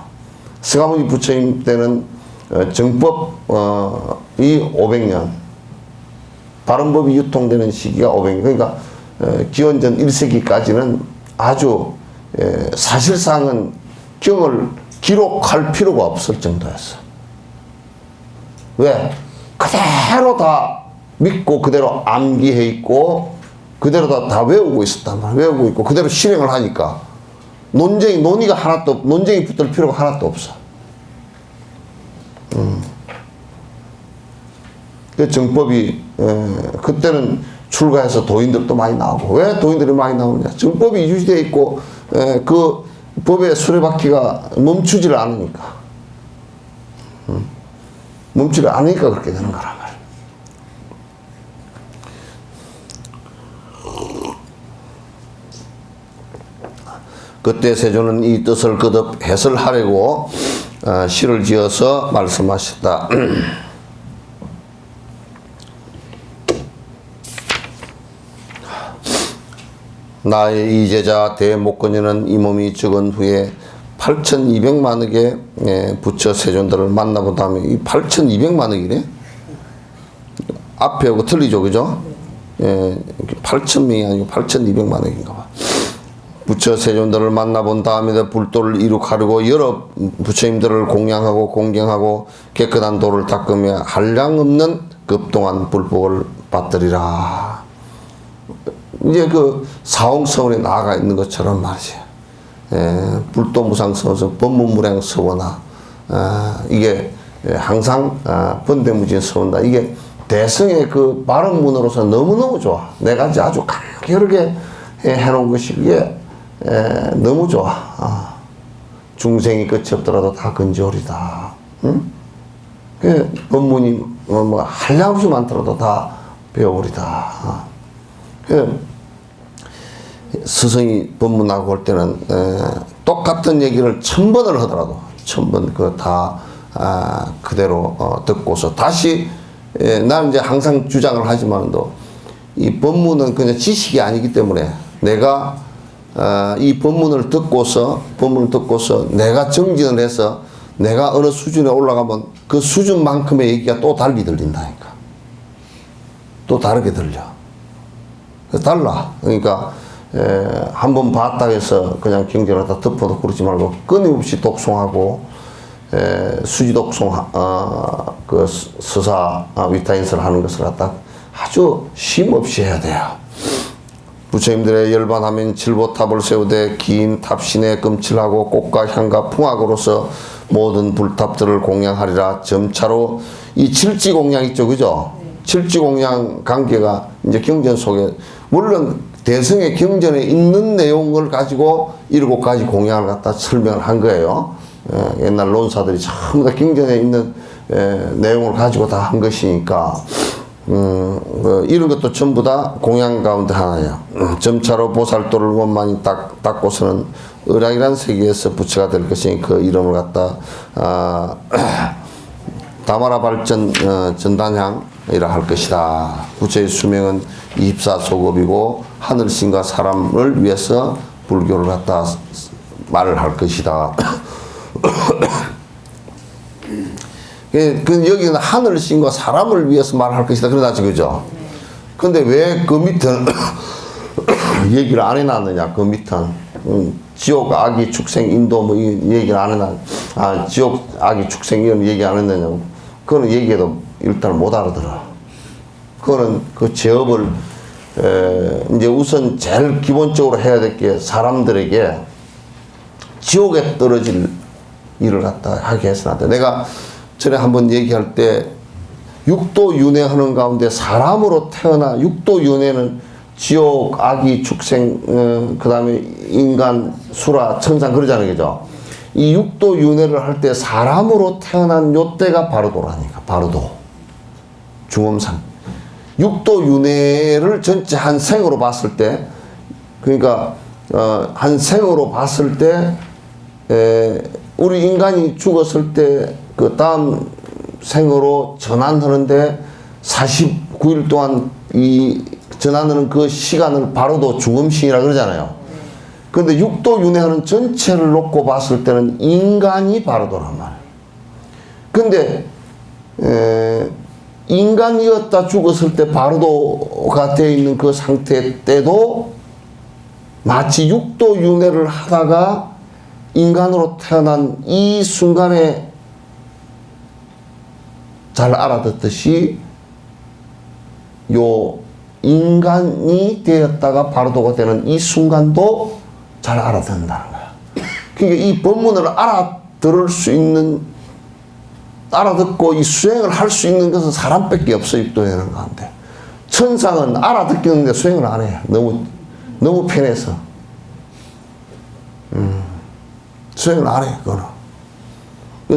Speaker 1: 스가모니 부처님 때는 정법이 500년 바른법이 유통되는 시기가 500년 그러니까 기원전 1세기까지는 아주 사실상은 경을 기록할 필요가 없을 정도였어. 왜? 그대로 다 믿고 그대로 암기해 있고 그대로 다 외우고 있었단 말이야. 외우고 있고 그대로 실행을 하니까 논의가 하나도 논쟁이 붙을 필요가 하나도 없어. 그 정법이 그때는 출가해서 도인들도 많이 나오고 왜 도인들이 많이 나오느냐? 정법이 유지되어 있고 그 법의 수레바퀴가 멈추지를 않으니까. 멈추지 않으니까 그렇게 되는 거란 말이야. 그때 세조는 이 뜻을 거듭 해설하려고 시를 지어서 말씀하셨다. 나의 이제자 대목건이는 이 몸이 죽은 후에 8,200만억의 부처 세존들을 만나본 다음에 이 8,200만억이래? 앞에 하고 틀리죠, 그죠? 8,000명이 아니고 8,200만억인가 봐. 부처 세존들을 만나본 다음에 불도를 이룩하려고 여러 부처님들을 공양하고 공경하고 깨끗한 도를 닦으며 한량없는 급동안 불법을 받들이라. 이제 그 사홍서원에 나아가 있는 것처럼 말이지. 불도무상서원, 법문무량서원아 이게 항상 번대무진 서원다. 이게 대성의 그 발음문으로서 너무너무 좋아. 내가 이제 아주 간결하게 해놓은 것이 그게 너무 좋아. 중생이 끝이 없더라도 다 건지오리다. 응? 그 법문이 뭐 한량없이 많더라도 다 배워오리다. 스승이 법문하고 올 때는 똑같은 얘기를 1000번을 하더라도 1000번 그 다 그대로 듣고서 다시 나는 이제 항상 주장을 하지만도 이 법문은 그냥 지식이 아니기 때문에 내가 이 법문을 듣고서 내가 정진을 해서 내가 어느 수준에 올라가면 그 수준만큼의 얘기가 또 달리 들린다니까. 또 다르게 들려. 달라. 그러니까 한번 봤다 해서 그냥 경전을 다 덮어도 그러지 말고 끊임없이 독송하고 수지 독송 그 서사 위타인설 하는 것을 갖다 아주 쉼없이 해야 돼요. 부처님들의 열반하면 칠보탑을 세우되 긴 탑신에 금칠하고 꽃과 향과 풍악으로서 모든 불탑들을 공양하리라. 점차로 이 칠지공양 있죠, 그죠? 칠지공양 관계가 이제 경전 속에 물론 대승의 경전에 있는 내용을 가지고 7가지 공양을 갖다 설명을 한 거예요. 옛날 논사들이 전부 다 경전에 있는 내용을 가지고 다 한 것이니까 이런 것도 전부 다 공양 가운데 하나야. 점차로 보살도를 원만히 닦고서는 의락이란 세계에서 부처가 될 것이니 그 이름을 갖다 다마라 발전 전단향이라 할 것이다. 부처의 수명은 24소급이고 하늘신과 사람을 위해서 불교를 갖다 말을 할 것이다. 그 여기는 하늘신과 사람을 위해서 말할 것이다. 그러나지, 그죠? 근데 왜 그 밑은 얘기를 안 해놨느냐, 그 밑은. 지옥, 악이, 축생, 인도, 뭐, 이 얘기를 안 해놨, 지옥, 악이, 축생, 이런 얘기 안 했느냐고. 그거는 얘기해도 일단 못 알아들어. 그거는 그 제업을, 이제 우선 제일 기본적으로 해야 될 게 사람들에게 지옥에 떨어질 일을 갖다 하게 해서는 안 돼. 내가 전에 한번 얘기할 때 육도 윤회하는 가운데 사람으로 태어나 육도 윤회는 지옥, 악이, 축생, 그 다음에 인간, 수라, 천상 그러잖아요, 그죠? 이 육도 윤회를 할 때 사람으로 태어난 요때가 바로도라니까. 바로도 중엄상 육도 윤회를 전체 한 생으로 봤을 때, 그러니까 한 생으로 봤을 때 우리 인간이 죽었을 때 그 다음 생으로 전환하는데 49일 동안 이 전환하는 그 시간을 바로도 중음신이라 그러잖아요. 그런데 육도 윤회하는 전체를 놓고 봤을 때는 인간이 바로도란 말이에요. 근데 인간이었다 죽었을 때 바로도가 되어 있는 그 상태 때도 마치 육도 윤회를 하다가 인간으로 태어난 이 순간에 잘 알아듣듯이 요 인간이 되었다가 바로도가 되는 이 순간도 잘 알아듣는다는 거야. 그러니까 이 법문을 알아들을 수 있는, 알아듣고 이 수행을 할 수 있는 것은 사람밖에 없어, 육도에는 가운데. 천상은 알아듣겠는데 수행을 안 해. 너무 편해서. 수행을 안 해, 그거는.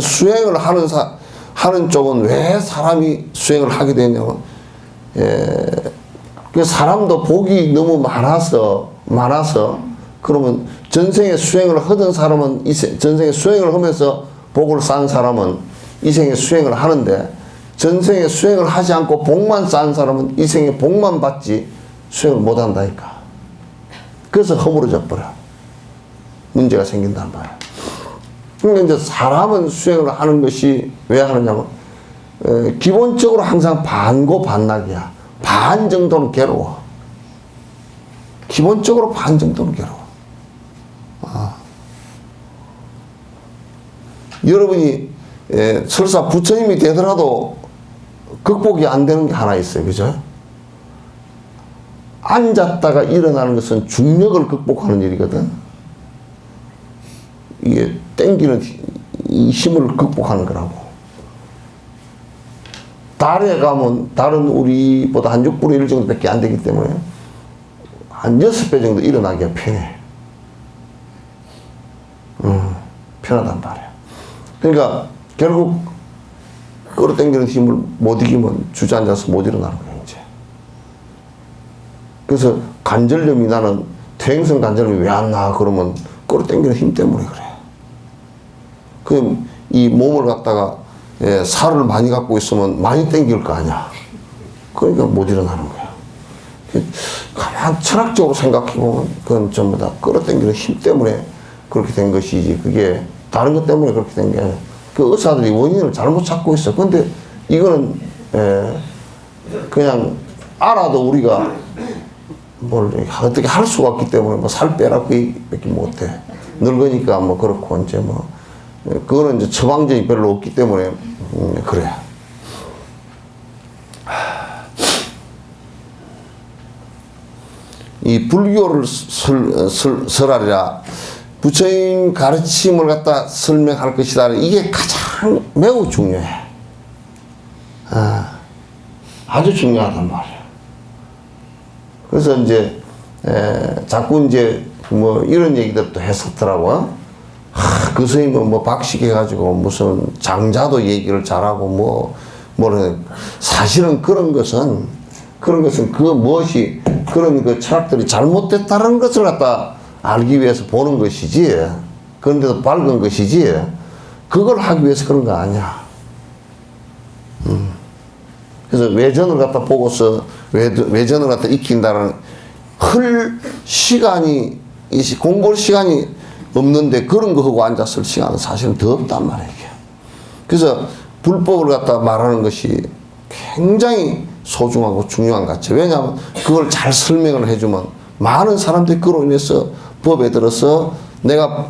Speaker 1: 수행을 하는 쪽은 왜 사람이 수행을 하게 되냐면, 그 사람도 복이 너무 많아서, 그러면 전생에 수행을 하던 사람은, 전생에 수행을 하면서 복을 쌓은 사람은 이생에 수행을 하는데, 전생에 수행을 하지 않고 복만 쌓은 사람은 이생에 복만 받지 수행을 못 한다니까. 그래서 허물어져 버려. 문제가 생긴단 말이야. 그러니까 이제 사람은 수행을 하는 것이 왜 하느냐면, 기본적으로 항상 반고반락이야. 반 정도는 괴로워. 기본적으로 반 정도는 괴로워. 여러분이 설사 부처님이 되더라도 극복이 안 되는 게 하나 있어요. 그죠? 앉았다가 일어나는 것은 중력을 극복하는 일이거든. 이게 땡기는 이 힘을 극복하는 거라고. 달에 가면 달은 우리보다 한 6분의 1 정도밖에 안 되기 때문에 한 6배 정도 일어나기가 편해. 편하단 말이야. 그러니까 결국 끌어당기는 힘을 못 이기면 주저앉아서 못 일어나는 거야, 이제. 그래서 관절염이 나는 퇴행성 관절염이 왜 안 나? 그러면 끌어당기는 힘 때문에 그래. 그럼 이 몸을 갖다가 살을 많이 갖고 있으면 많이 당길 거 아니야. 그러니까 못 일어나는 거야. 가만 철학적으로 생각해보면 그건 전부 다 끌어당기는 힘 때문에 그렇게 된 것이지, 그게 다른 것 때문에 그렇게 된 게 아니라 그 의사들이 원인을 잘못 찾고 있어. 근데 이거는 그냥 알아도 우리가 뭘 어떻게 할 수가 없기 때문에 뭐 살 빼라고 얘기밖에 못해. 늙으니까 뭐 그렇고 이제 뭐 그거는 이제 처방전이 별로 없기 때문에 그래. 이 불교를 설하리라, 부처님 가르침을 갖다 설명할 것이다. 이게 가장 매우 중요해. 아주 중요하단 말이야. 그래서 이제 자꾸 이제 뭐 이런 얘기들도 했었더라고. 그 스님은 뭐 박식해가지고 무슨 장자도 얘기를 잘하고 뭐는 사실은 그런 것은 그 무엇이 그런 그 철학들이 잘못됐다는 것을 갖다 알기 위해서 보는 것이지, 그런데도 밝은 것이지, 그걸 하기 위해서 그런 거 아니야. 그래서 외전을 갖다 보고서 외전을 갖다 익힌다는 시간이, 공부할 시간이 없는데 그런 거 하고 앉았을 시간은 사실은 더 없단 말이에요. 그래서 불법을 갖다 말하는 것이 굉장히 소중하고 중요한 것 같아요. 왜냐하면 그걸 잘 설명을 해주면 많은 사람들이 그로 인해서 법에 들어서 내가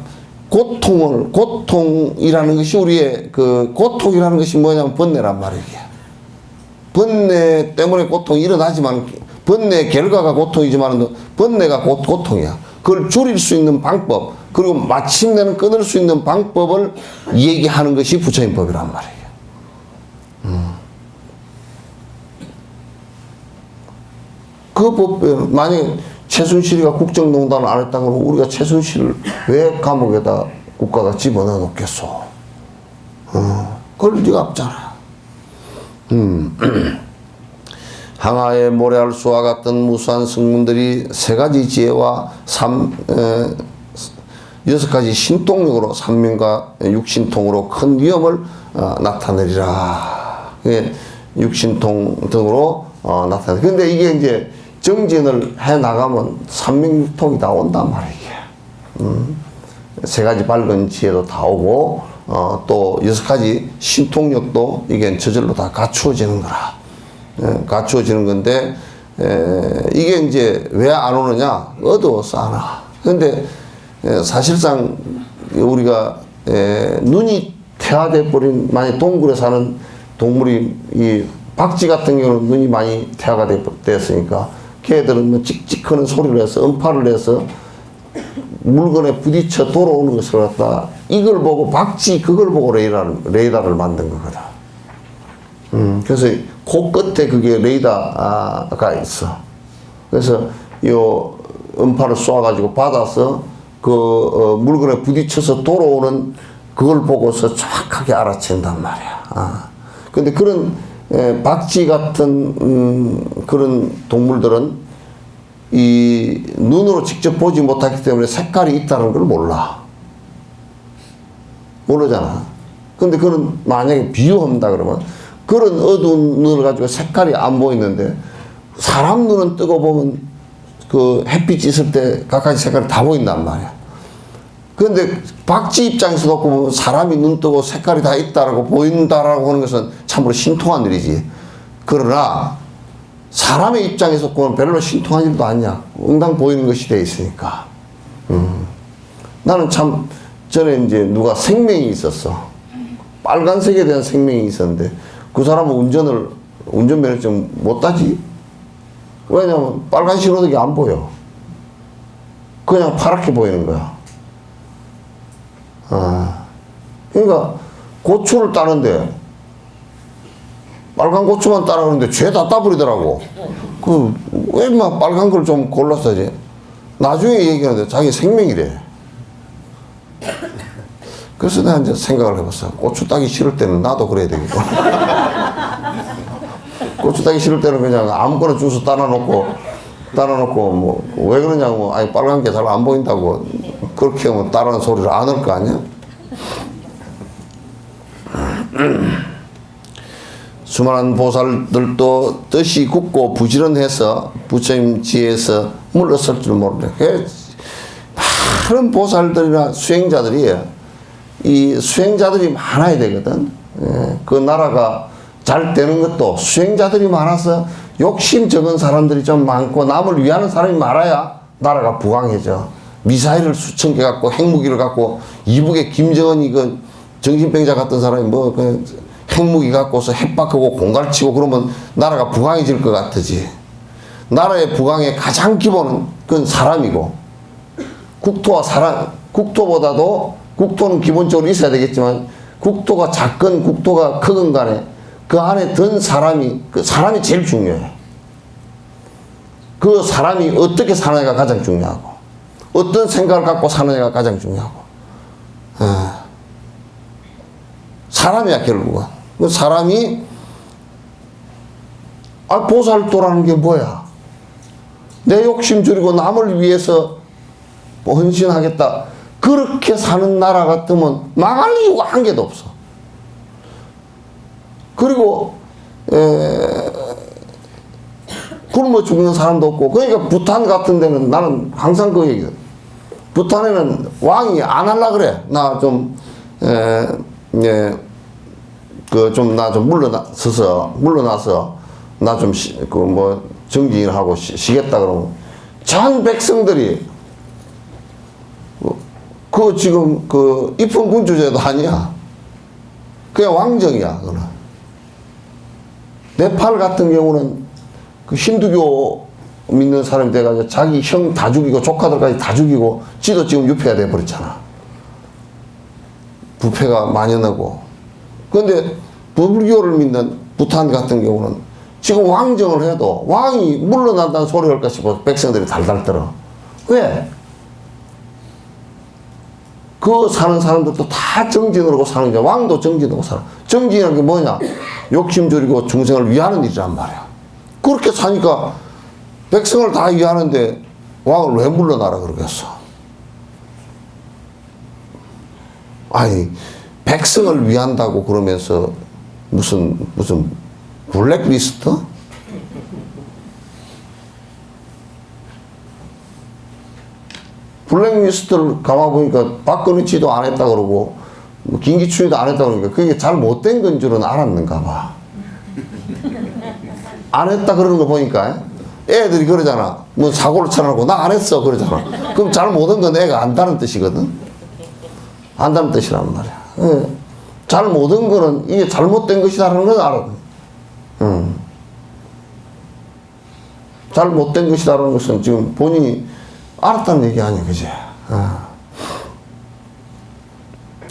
Speaker 1: 고통이라는 것이 우리의 그 고통이라는 것이 뭐냐면 번뇌란 말이에요. 번뇌 때문에 고통이 일어나지만, 번뇌의 결과가 고통이지만 번뇌가 고통이야. 그걸 줄일 수 있는 방법, 그리고 마침내는 끊을 수 있는 방법을 얘기하는 것이 부처님법이란 말이에요. 그 법, 만약에 최순실이가 국정농단을 안 했다 그러면 우리가 최순실을 왜 감옥에다 국가가 집어넣어 놓겠소? 그럴 리가 없잖아. 항아의 모래알수와 같은 무수한 성문들이 세 가지 지혜와 여섯 가지 신통력으로 삼명과 육신통으로 큰 위험을 나타내리라. 육신통 등으로 나타내. 근데 이게 이제 정진을 해 나가면 삼명육통이 다 온단 말이에요. 세 가지 밝은 지혜도 다 오고, 또 여섯 가지 신통력도 이게 저절로 다 갖추어지는 거라. 갖추어지는 건데, 이게 이제 왜 안 오느냐? 어두워서 안 와. 근데 사실상 우리가 눈이 퇴화돼 버린, 만약 동굴에 사는 동물이, 이 박쥐 같은 경우는 눈이 많이 퇴화가 됐으니까 걔들은 뭐 찍찍하는 소리를 해서, 음파를 내서 물건에 부딪혀 돌아오는 것을 갖다, 이걸 보고 박쥐 그걸 보고 레이더를 만든 거거든. 그래서 코 끝에 그게 레이더가 있어. 그래서 요 음파를 쏘아가지고 받아서 그 물건에 부딪혀서 돌아오는 그걸 보고서 정확하게 알아챈단 말이야. 근데 그런 박쥐 같은 그런 동물들은 이 눈으로 직접 보지 못하기 때문에 색깔이 있다는 걸 모르잖아. 근데 그런 만약에 비유한다 그러면 그런 어두운 눈을 가지고 색깔이 안 보이는데 사람 눈은 뜨고 보면 그 햇빛이 있을 때 각가지 색깔이 다 보인단 말이야. 그런데 박쥐 입장에서 놓고 보면 사람이 눈 뜨고 색깔이 다 있다라고 보인다라고 하는 것은 참으로 신통한 일이지. 그러나 사람의 입장에서 보면 별로 신통한 일도 아니야. 응당 보이는 것이 돼 있으니까. 나는 참 전에 이제 누가 생명이 있었어. 빨간색에 대한 생명이 있었는데 그 사람은 운전면허증 못 따지. 왜냐면 빨간 신호등이 안 보여. 그냥 파랗게 보이는 거야. 그러니까 고추를 따는데 빨간 고추만 따라오는데 죄다 따버리더라고. 왜 막 빨간 걸 좀 골랐어야지. 나중에 얘기하는데 자기 생명이래. 그래서 내가 이제 생각을 해봤어. 고추 따기 싫을 때는 나도 그래야 되겠구나. 고추 따기 싫을 때는 그냥 아무거나 주워 따라놓고 뭐 왜 그러냐고, 아니 빨간 게 잘 안 보인다고 그렇게 하면 따르는 소리를 안 할 거 아니야? 수많은 보살들도 뜻이 굳고 부지런해서 부처님 지혜에서 물러설 줄 모르네. 많은 보살들이나 수행자들이에요. 이 수행자들이 많아야 되거든. 그 나라가 잘 되는 것도 수행자들이 많아서 욕심 적은 사람들이 좀 많고 남을 위하는 사람이 많아야 나라가 부강해져. 미사일을 수천 개 갖고 핵무기를 갖고 이북에 김정은이 그 정신병자 같은 사람이 뭐 그 핵무기 갖고서 핵박하고 공갈치고 그러면 나라가 부강해질 것 같으지. 나라의 부강의 가장 기본은 그건 사람이고, 국토와 사람, 국토보다도 국토는 기본적으로 있어야 되겠지만 국토가 작건 국토가 크건 간에 그 안에 든 사람이, 그 사람이 제일 중요해. 그 사람이 어떻게 사느냐가 가장 중요하고, 어떤 생각을 갖고 사느냐가 가장 중요하고, 사람이야, 결국은. 그 사람이, 보살도라는 게 뭐야? 내 욕심 줄이고 남을 위해서 헌신하겠다. 그렇게 사는 나라 같으면 망할 이유가 한 개도 없어. 그리고, 굶어 죽는 사람도 없고, 그러니까 부탄 같은 데는 나는 항상 그 얘기거든. 부탄에는 왕이 안 하려 그래. 나 좀, 나 좀 물러나서, 나 좀, 정진하고 쉬겠다 그러면, 전 백성들이, 지금, 입헌 군주제도 아니야. 그냥 왕정이야, 그거는. 네팔 같은 경우는, 그 힌두교 믿는 사람이 돼가지고, 자기 형 다 죽이고, 조카들까지 다 죽이고, 지도 지금 유폐가 돼버렸잖아. 부패가 만연하고. 그런데 불교를 믿는 부탄 같은 경우는 지금 왕정을 해도 왕이 물러난다는 소리 할까 싶어서 백성들이 달달 떨어. 왜? 그 사는 사람들도 다 정진으로 사는 거야. 왕도 정진으로 살아. 정진이라는 게 뭐냐? 욕심 줄이고 중생을 위하는 일이란 말이야. 그렇게 사니까 백성을 다 위하는데 왕을 왜 물러나라 그러겠어? 아니, 백성을 위한다고 그러면서 무슨 블랙리스트? 블랙리스트를 가만보니까 박근혜 지도 안 했다 그러고 뭐 김기춘이도 안 했다 그러니까 그게 잘 못된 건 줄은 알았는가 봐. 안 했다 그러는 거 보니까 애들이 그러잖아. 뭐 사고를 쳐놓고 나 안 했어 그러잖아. 그럼 잘 못한 건 애가 안다는 뜻이거든. 안다는 뜻이란 말이야. 잘 못한 거는 이게 잘못된 것이다라는 건 알아. 잘못된 것이다라는 것은 지금 본인이 알았다는 얘기 아니야, 그지?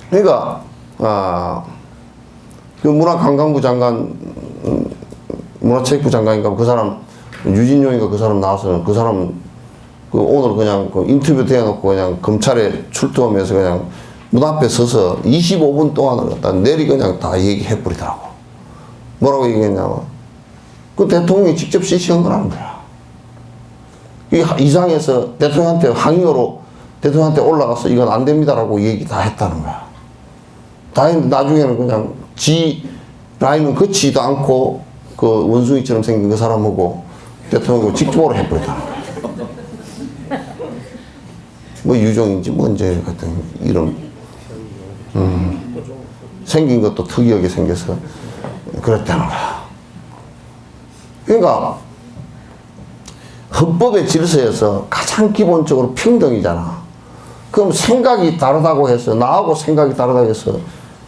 Speaker 1: 그러니까, 그 문화관광부 장관, 문화체육부 장관인가, 그 사람, 유진용인가 그 사람 나와서 그 사람, 오늘 그냥 인터뷰 대해놓고 그냥 검찰에 출두하면서 그냥 문 앞에 서서 25분 동안을 갖다 내리 그냥 다 얘기해버리더라고. 뭐라고 얘기했냐면, 그 대통령이 직접 지시한 거라는 거야. 이상해서 대통령한테 항의로 대통령한테 올라가서 이건 안 됩니다라고 얘기 다 했다는 거야. 다행히 나중에는 그냥 지 라인은 걷지도 않고 그 원숭이처럼 생긴 그 사람하고 대통령하고 직접으로 해버렸다는 거야. 뭐 유종인지 뭔지 같은 이런 생긴 것도 특이하게 생겨서 그랬다는 거야. 그러니까 헌법의 질서에서 가장 기본적으로 평등이잖아. 그럼 생각이 다르다고 해서 나하고 생각이 다르다고 해서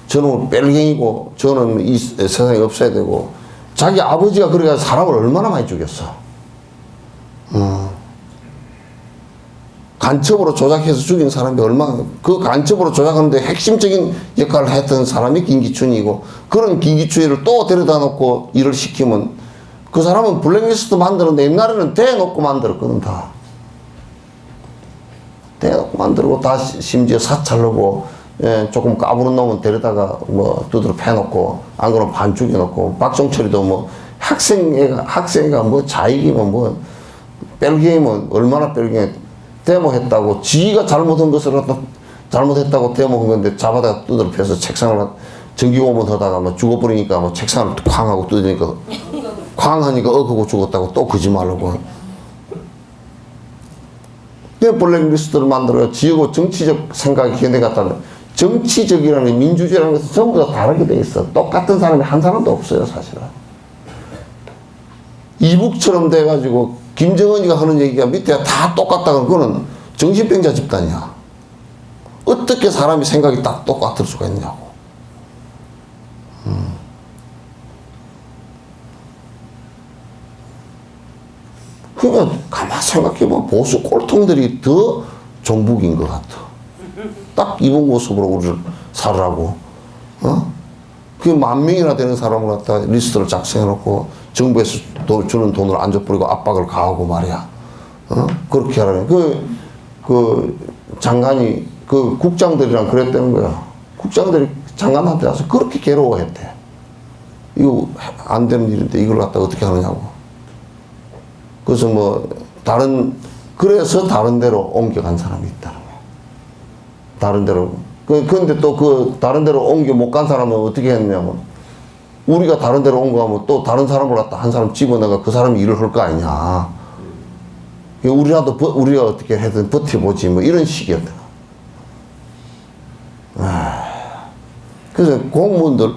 Speaker 1: 저는 뺄갱이고 저는 이 세상에 없어야 되고 자기 아버지가 그래가 사람을 얼마나 많이 죽였어. 간첩으로 조작해서 죽인 사람이 얼마나, 그 간첩으로 조작하는데 핵심적인 역할을 했던 사람이 김기춘이고, 그런 김기춘이를 또 데려다 놓고 일을 시키면 그 사람은 블랙리스트 만드는데 옛날에는 대놓고 만들었거든, 다. 대놓고 만들고 다 심지어 사찰하고, 조금 까부는 놈은 데려다가 뭐 두드러 패놓고, 안 그러면 반 죽여놓고, 박종철이도 뭐 학생애가 뭐 자익이면 뭐 뺄갱이면 얼마나 뺄갱이 데모했다고 지가 잘못한 것을 갖다 잘못했다고 데모한 건데 잡아다가 두드려 패서 책상을 전기고문 하다가 뭐 죽어버리니까 뭐 책상을 쾅 하고 두드리니까 쾅 하니까 하고 죽었다고 또 거짓말하고. 블랙리스트를 만들어 지고 정치적 생각이 견해갔다는 정치적이라는 민주주의라는 것은 전부 다 다르게 돼 있어. 똑같은 사람이 한 사람도 없어요, 사실은. 이북처럼 돼가지고 김정은이가 하는 얘기가 밑에 다 똑같다고 그거는 정신병자 집단이야. 어떻게 사람이 생각이 딱 똑같을 수가 있냐고. 그러니까 가만 생각해보면 보수 꼴통들이 더 종북인 것 같아. 딱 이번 모습으로 우리를 살으라고. 그 10,000명이나 되는 사람을 갖다 리스트를 작성해놓고 정부에서 주는 돈을 안 줘버리고 압박을 가하고 말이야. 그렇게 하라는. 그 장관이 그 국장들이랑 그랬다는 거야. 국장들이 장관한테 와서 그렇게 괴로워했대. 이거 안 되는 일인데 이걸 갖다 어떻게 하느냐고. 그래서 뭐 그래서 다른 데로 옮겨간 사람이 있다는 거야. 다른 데로. 근데 또 그 다른 데로 옮겨 못 간 사람은 어떻게 했냐면 우리가 다른 데로 옮겨가면 또 다른 사람을 갖다 한 사람 집어넣어가 그 사람이 일을 할 거 아니냐. 우리가 어떻게 해든 버텨보지 뭐 이런 식이었다. 그래서 공무원들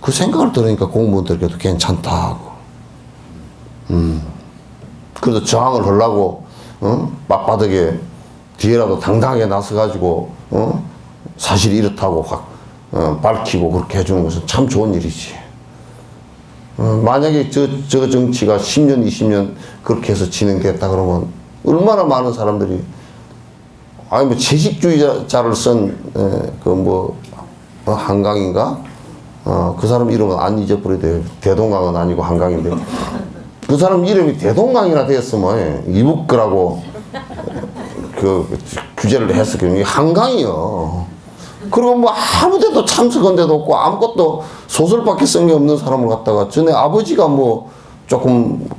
Speaker 1: 그 생각을 들으니까 공무원들께도 괜찮다 하고. 그래도 저항을 하려고 빳빳하게 뒤에라도 당당하게 나서가지고 사실이 이렇다고 확 밝히고 그렇게 해주는 것은 참 좋은 일이지. 만약에 저 정치가 10년 20년 그렇게 해서 진행됐다 그러면 얼마나 많은 사람들이 아니 뭐 채식주의자를 쓴 한강인가 그 사람 이름은 안 잊어버려야 대동강은 아니고 한강인데 그 사람 이름이 대동강이나 됐으면 이북 거라고 그 규제를 했었거든요. 한강이요. 그리고 뭐 아무 데도 참석한 데도 없고 아무것도 소설밖에 쓴 게 없는 사람을 갖다가 전에 아버지가 뭐 조금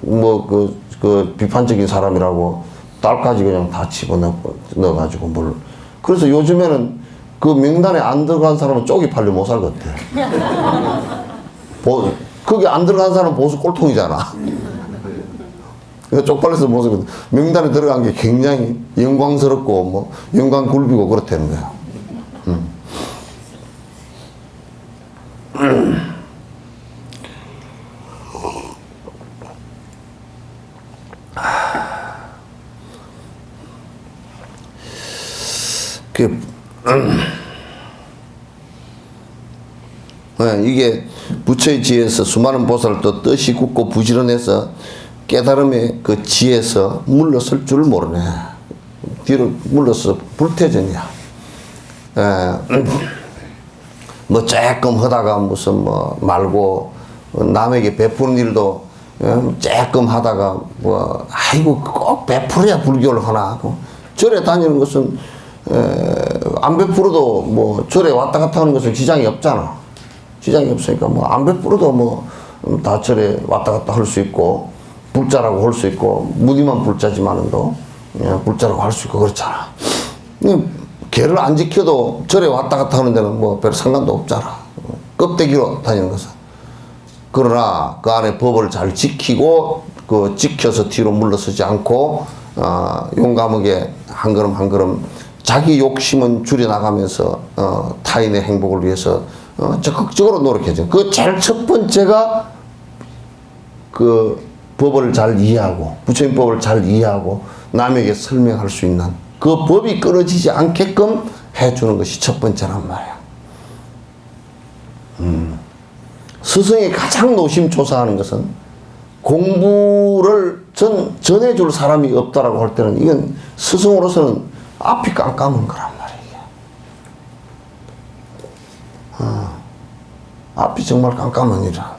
Speaker 1: 그 비판적인 사람이라고 딸까지 그냥 다 집어넣어가지고 뭘. 그래서 요즘에는 그 명단에 안 들어간 사람은 쪽이 팔려 못 살겠대. 거기 안 들어간 사람은 보수 꼴통이잖아. 쪽팔려서 못 살거든. 명단에 들어간 게 굉장히 영광스럽고 뭐 영광 굴비고 그렇다는 거야. 이게 부처의 지혜에서 수많은 보살을 또 뜻이 굳고 부지런해서 깨달음의 그 지혜에서 물러설 줄 모르네. 뒤로 물러서 불태전이야. 뭐 조금 하다가 무슨 뭐 말고 남에게 베푸는 일도 조금 하다가 뭐 아이고 꼭 베풀어야 불교를 하나. 절에 다니는 것은 안 베풀어도 뭐 절에 왔다 갔다 하는 것은 지장이 없잖아. 지장이 없으니까 뭐 안 베풀어도 뭐 다 절에 왔다 갔다 할 수 있고 불자라고 할 수 있고 무늬만 불자지만은도 불자라고 할 수 있고 그렇잖아. 개를 안 지켜도 절에 왔다 갔다 하는 데는 뭐 별 상관도 없잖아. 껍데기로 다니는 것은. 그러나 그 안에 법을 잘 지키고 그 지켜서 뒤로 물러서지 않고 용감하게 한 걸음 한 걸음 자기 욕심은 줄여나가면서 타인의 행복을 위해서 적극적으로 노력해줘. 그 제일 첫 번째가 그 법을 잘 이해하고 부처님 법을 잘 이해하고 남에게 설명할 수 있는 그 법이 끊어지지 않게끔 해주는 것이 첫 번째란 말이야. 스승이 가장 노심초사하는 것은 공부를 전해줄 사람이 없다라고 할 때는 이건 스승으로서는 앞이 깜깜한 거란 말이야. 앞이 정말 깜깜한 일이야.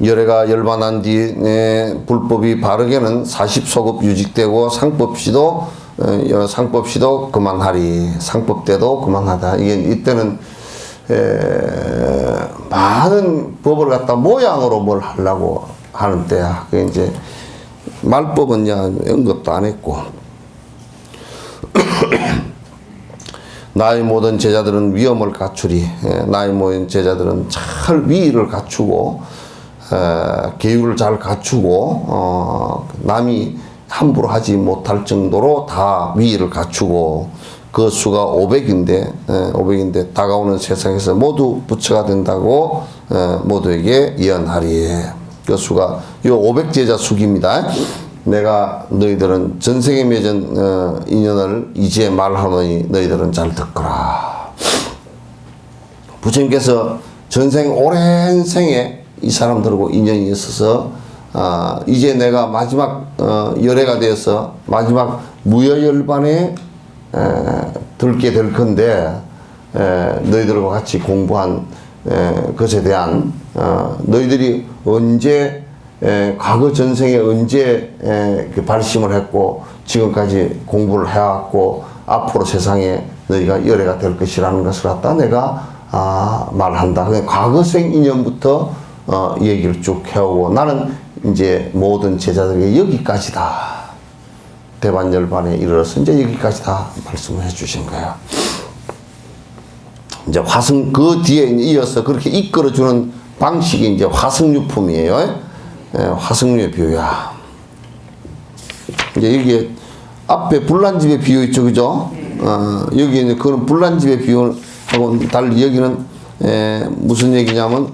Speaker 1: 열애가 열반한 뒤 불법이 바르게는 40소급 유직되고 상법시도 그만하리. 상법대도 그만하다. 이때는 많은 법을 갖다 모양으로 뭘 하려고 하는 때야. 그 이제 말법은 언급도 안 했고 나의 모든 제자들은 위엄을 갖추리. 나의 모든 제자들은 잘 위의를 갖추고 계율을 잘 갖추고 남이 함부로 하지 못할 정도로 다 위의를 갖추고 그 수가 500인데 다가오는 세상에서 모두 부처가 된다고 모두에게 예언하리. 그 수가 이 500제자 수기입니다. 내가 너희들은 전생에 맺은 인연을 이제 말하노니 너희들은 잘 듣거라. 부처님께서 전생 오랜 생에 이 사람들하고 인연이 있어서 이제 내가 마지막 열애가 되어서 마지막 무여열반에 들게 될 건데 너희들과 같이 공부한 것에 대한 너희들이 언제 과거 전생에 언제 발심을 했고 지금까지 공부를 해왔고 앞으로 세상에 너희가 열애가 될 것이라는 것을 갖다 내가 말한다. 과거생 인연부터 얘기를 쭉 해오고 나는 이제 모든 제자들에게 여기까지다. 대반열반에 이르러서 이제 여기까지다 말씀을 해주신 거예요. 이제 그 뒤에 이어서 그렇게 이끌어주는 방식이 이제 화승유품이에요. 화승유의 비유야. 이제 여기에 앞에 불난집의 비유 있죠, 그죠? 여기 이제 그런 불난집의 비유하고 달리 여기는 무슨 얘기냐면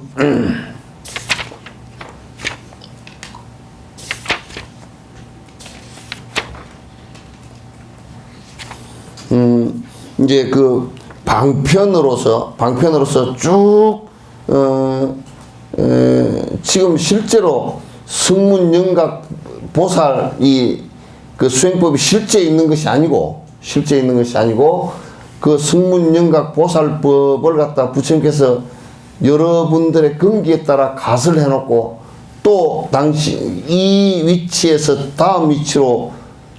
Speaker 1: 이제 그 방편으로서 쭉 지금 실제로 승문영각 보살이 그 수행법이 실제 있는 것이 아니고 그 승문영각 보살법을 갖다 부처님께서 여러분들의 근기에 따라 갓을 해놓고 또 당시 이 위치에서 다음 위치로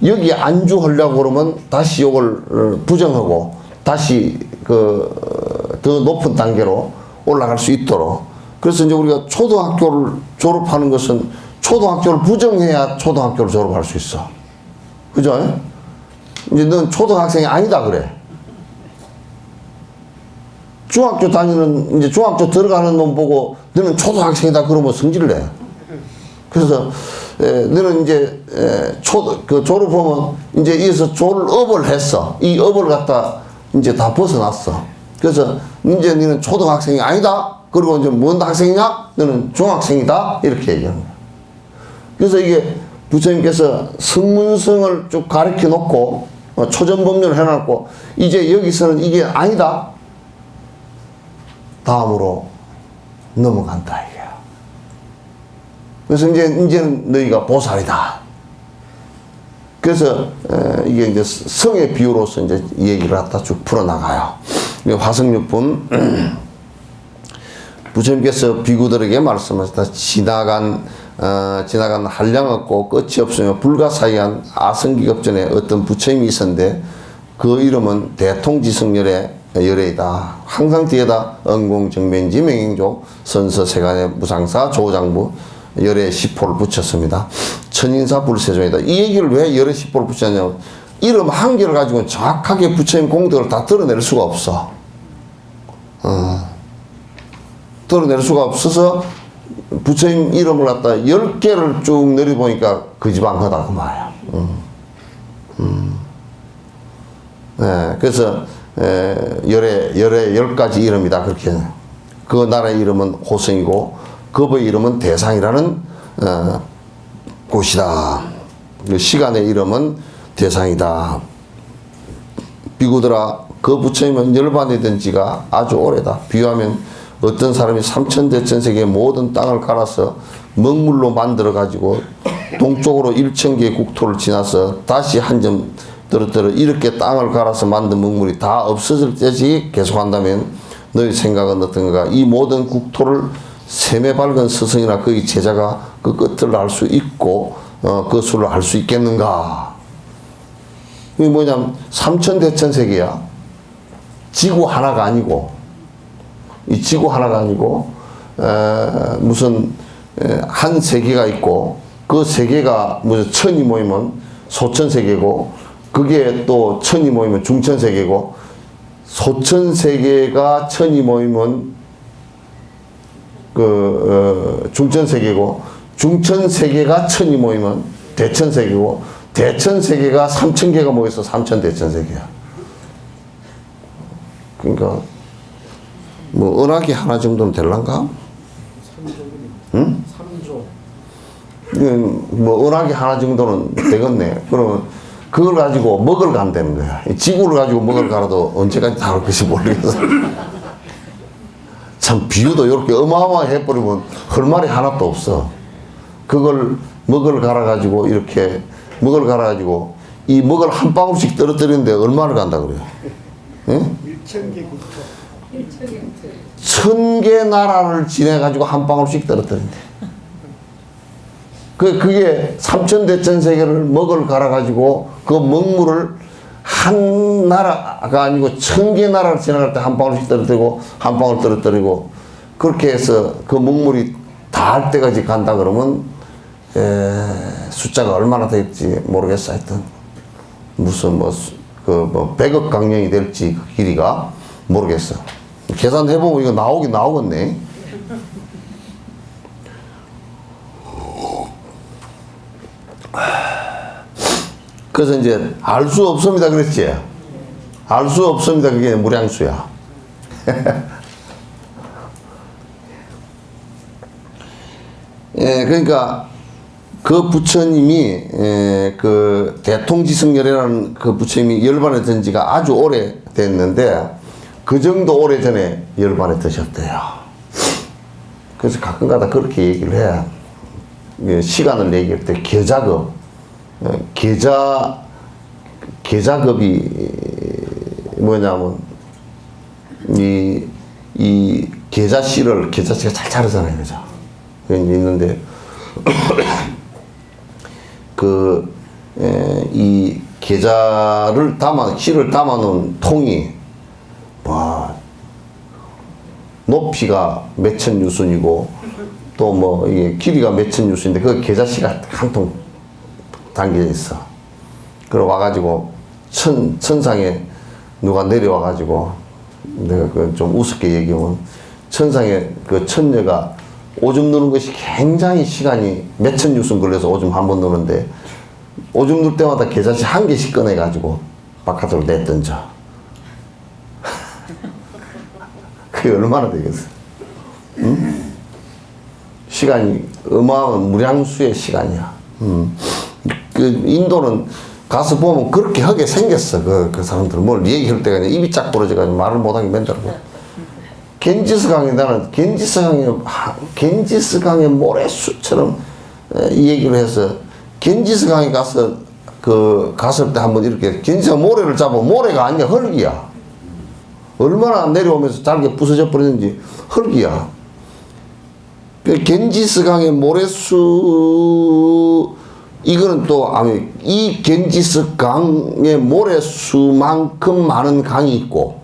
Speaker 1: 여기 안주하려고 그러면 다시 요걸 부정하고 다시 더 높은 단계로 올라갈 수 있도록. 그래서 이제 우리가 초등학교를 졸업하는 것은 초등학교를 부정해야 초등학교를 졸업할 수 있어. 그죠? 이제 넌 초등학생이 아니다 그래. 중학교 다니는 이제 중학교 들어가는 놈 보고 너는 초등학생이다 그러면 성질을 내. 그래서 너는 이제 졸업하면 이제 여기서 졸업을 했어. 이 업을 갖다 이제 다 벗어났어. 그래서 이제 너는 초등학생이 아니다. 그리고 이제 뭔 학생이냐? 너는 중학생이다. 이렇게 얘기하는 거야. 그래서 이게 부처님께서 성문성을 쭉 가르쳐 놓고 초전법륜을 해놨고 이제 여기서는 이게 아니다. 다음으로 넘어간다 이게. 그래서 이제는 너희가 보살이다. 그래서 이게 이제 성의 비유로서 이제 얘기를 갖다 쭉 풀어나가요. 화승유품 부처님께서 비구들에게 말씀하셨다. 지나간 한량 없고 끝이 없으며 불가사의한 아성기급전에 어떤 부처님이 있었는데 그 이름은 대통지승열의 열애이다. 항상 뒤에다 응공정면지 명행조 선서세간의 무상사 조장부 열애 시포를 붙였습니다. 천인사 불세종이다. 이 얘기를 왜 열애 시포를 붙였냐면 이름 한 개를 가지고 정확하게 부처님 공덕을 다 드러낼 수가 없어. 드러낼 수가 없어서 부처님 이름을 갖다 10개를 쭉 내려보니까 그 지방하다 그 말이야. 네, 그래서 열애 10가지 이름이다 그렇게. 그 나라의 이름은 호성이고 급의 이름은 대상이라는 곳이다. 그 시간의 이름은 대상이다. 비구들아 그 부처님은 열반이 된 지가 아주 오래다. 비유하면 어떤 사람이 삼천대천세계의 모든 땅을 갈아서 먹물로 만들어 가지고 동쪽으로 1000개의 국토를 지나서 다시 한 점 떨어뜨려 이렇게 땅을 갈아서 만든 먹물이 다 없어질 때지 계속한다면 너희 생각은 어떤가? 이 모든 국토를 샘에 밝은 스승이나 그의 제자가 그 끝을 알 수 있고 그 수를 알 수 있겠는가? 이게 뭐냐면 삼천대천세계야. 지구 하나가 아니고 이 지구 하나가 아니고 무슨 한 세계가 있고 그 그 세계가 무슨 천이 모이면 소천세계고, 그게 또 천이 모이면 중천세계고, 소천세계가 천이 모이면 중천세계고, 중천세계가 천이 모이면 대천세계고, 대천세계가 3,000개가 모여서 삼천대천세계야. 그러니까 뭐 은하계 하나 정도는 될란가? 3조. 응? 3조. 뭐 은하계 하나 정도는 되겠네. 그러면 그걸 가지고 먹을 간다는 거야. 지구를 가지고 먹을 가라도 언제까지 다룰 것이 모르겠어. 참 비유도 이렇게 어마어마하게 해버리면 할 말이 하나도 없어. 그걸 먹을 갈아가지고 이렇게 먹을 갈아가지고 이 먹을 한 방울씩 떨어뜨리는데 얼마나 간다 그래요? 응?
Speaker 2: 1,000개 국토.
Speaker 1: 1,000개 나라를 지내가지고 한 방울씩 떨어뜨린대. 그게 3천대천세계를 먹을 갈아가지고 그 먹물을 한 나라가 아니고 1,000개 나라를 지나갈 때 한 방울씩 떨어뜨리고 한 방울 떨어뜨리고 그렇게 해서 그 먹물이 닿을 때까지 간다 그러면 숫자가 얼마나 될지 모르겠어. 하여튼 무슨 뭐 100억 강령이 될지 그 길이가 모르겠어. 계산해보면 이거 나오긴 나오겠네. 그래서 이제 알 수 없습니다 그랬지. 알 수 없습니다. 그게 무량수야. 예, 그러니까 그 부처님이 그 대통지승열이라는 그 부처님이 열반에 든 지가 아주 오래 됐는데 그 정도 오래 전에 열반에 드셨대요. 그래서 가끔가다 그렇게 얘기를 해. 시간을 얘기할 때 계자급, 계자급이 뭐냐면 이 계자씨를 계자씨가 잘 자르잖아요, 그죠? 있는데 이 계자를 씨를 담아놓은 통이 와 높이가 몇천 유순이고 또 뭐 이게 길이가 몇천 유순인데 그 계자씨가 한 통 담겨 있어. 그러 와가지고 천상에 누가 내려와가지고 내가 그 좀 우습게 얘기하면 천상에 그 천녀가 오줌 누는 것이 굉장히 시간이 몇천 유순 걸려서 오줌 한 번 누는데 오줌 누를 때마다 계자씨 한 개씩 꺼내가지고 바깥으로 내던져. 그게 얼마나 되겠어? 응? 시간이 어마어마한 무량수의 시간이야. 그 인도는 가서 보면 그렇게 하게 생겼어. 그 사람들은 뭘 얘기할 때가 그냥 입이 쫙 벌어져가지고 말을 못하게 맨다고. 겐지스강에 나는 겐지스강의 모래수처럼 이 얘기를 해서 겐지스강에 가서 갔을 때 한번 이렇게 겐지스강 모래를 잡으면 모래가 아니야 흙이야. 얼마나 내려오면서 잘게 부서져 버리는지 흙이야. 겐지스강의 모래수 이거는 또 이 겐지스강의 모래수만큼 많은 강이 있고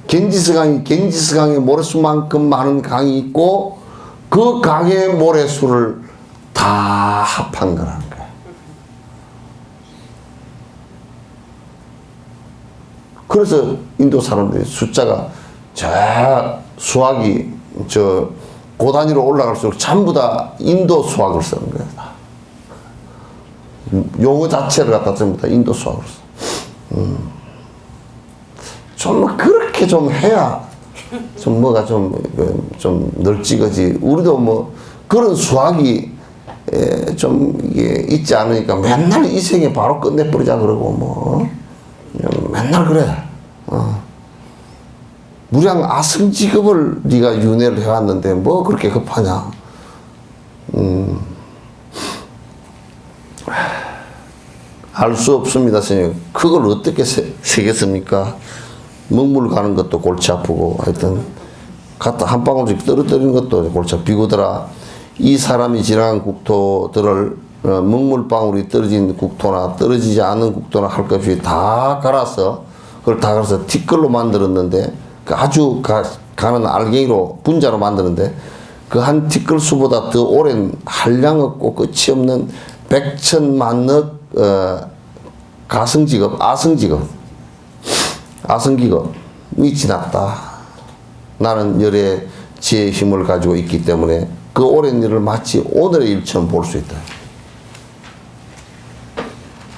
Speaker 1: 겐지스강의 모래수만큼 많은 강이 있고 그 강의 모래수를 다 합한 거라는 거야. 그래서 인도 사람들이 숫자가 수학이 고단위로 올라갈수록 전부 다 인도 수학을 쓰는 거야. 용어 자체를 갖다 전부 다 인도 수학을 써. 좀 그렇게 좀 해야 좀 뭐가 좀 널찍어지. 우리도 뭐 그런 수학이 좀 이게 있지 않으니까 맨날 이 생에 바로 끝내버리자 그러고 뭐 맨날 그래. 무량 아승지급을 네가 윤회를 해왔는데 뭐 그렇게 급하냐. 알 수 없습니다, 선생님. 그걸 어떻게 세겠습니까? 먹물 가는 것도 골치 아프고 하여튼 갖다 한 방울씩 떨어뜨리는 것도 골치 아프고 비구더라. 이 사람이 지나간 국토들을 먹물방울이 떨어진 국토나 떨어지지 않은 국토나 할 것 없이 다 갈아서 그걸 다 갈아서 티끌로 만들었는데 아주 가는 알갱이로 분자로 만드는데 그 한 티끌수보다 더 오랜 한량 없고 끝이 없는 백천만억 가성직업, 아성기업이 지났다. 나는 열의 지혜의 힘을 가지고 있기 때문에 그 오랜 일을 마치 오늘의 일처럼 볼 수 있다.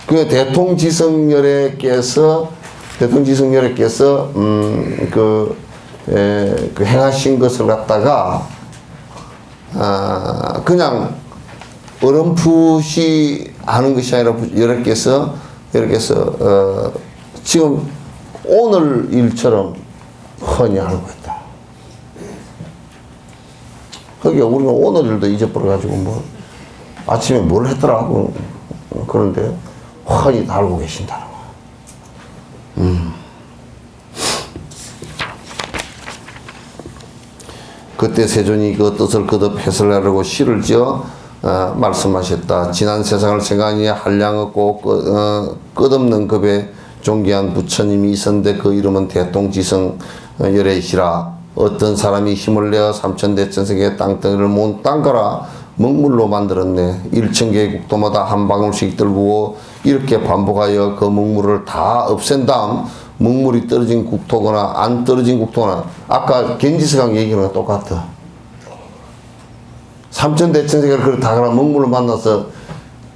Speaker 1: 그 대통지성열애께서 그 행하신 것을 갖다가 그냥 어렴풋이 하는 것이 아니라 여러께서 지금 오늘 일처럼 흔히 알고 있다. 그게 우리가 오늘 일도 잊어버려가지고 뭐 아침에 뭘 했더라고 그런데 흔히 다 알고 계신다는 거야. 그때 세존이 그 뜻을 거듭 해설하려고 시를 지어 말씀하셨다. 지난 세상을 생각하니 한량 없고 끝없는 급의 존귀한 부처님이 있었는데 그 이름은 대통지성 열애시라. 어떤 사람이 힘을 내어 삼천대천세계의 땅덩이를 모은 땅가라 먹물로 만들었네. 1000개의 국토마다 한 방울씩 들고 이렇게 반복하여 그 먹물을 다 없앤 다음 먹물이 떨어진 국토거나 안 떨어진 국토거나 아까 겐지스강 얘기는 똑같아. 삼천대천세계를 그렇게 다 가라 먹물로 만나서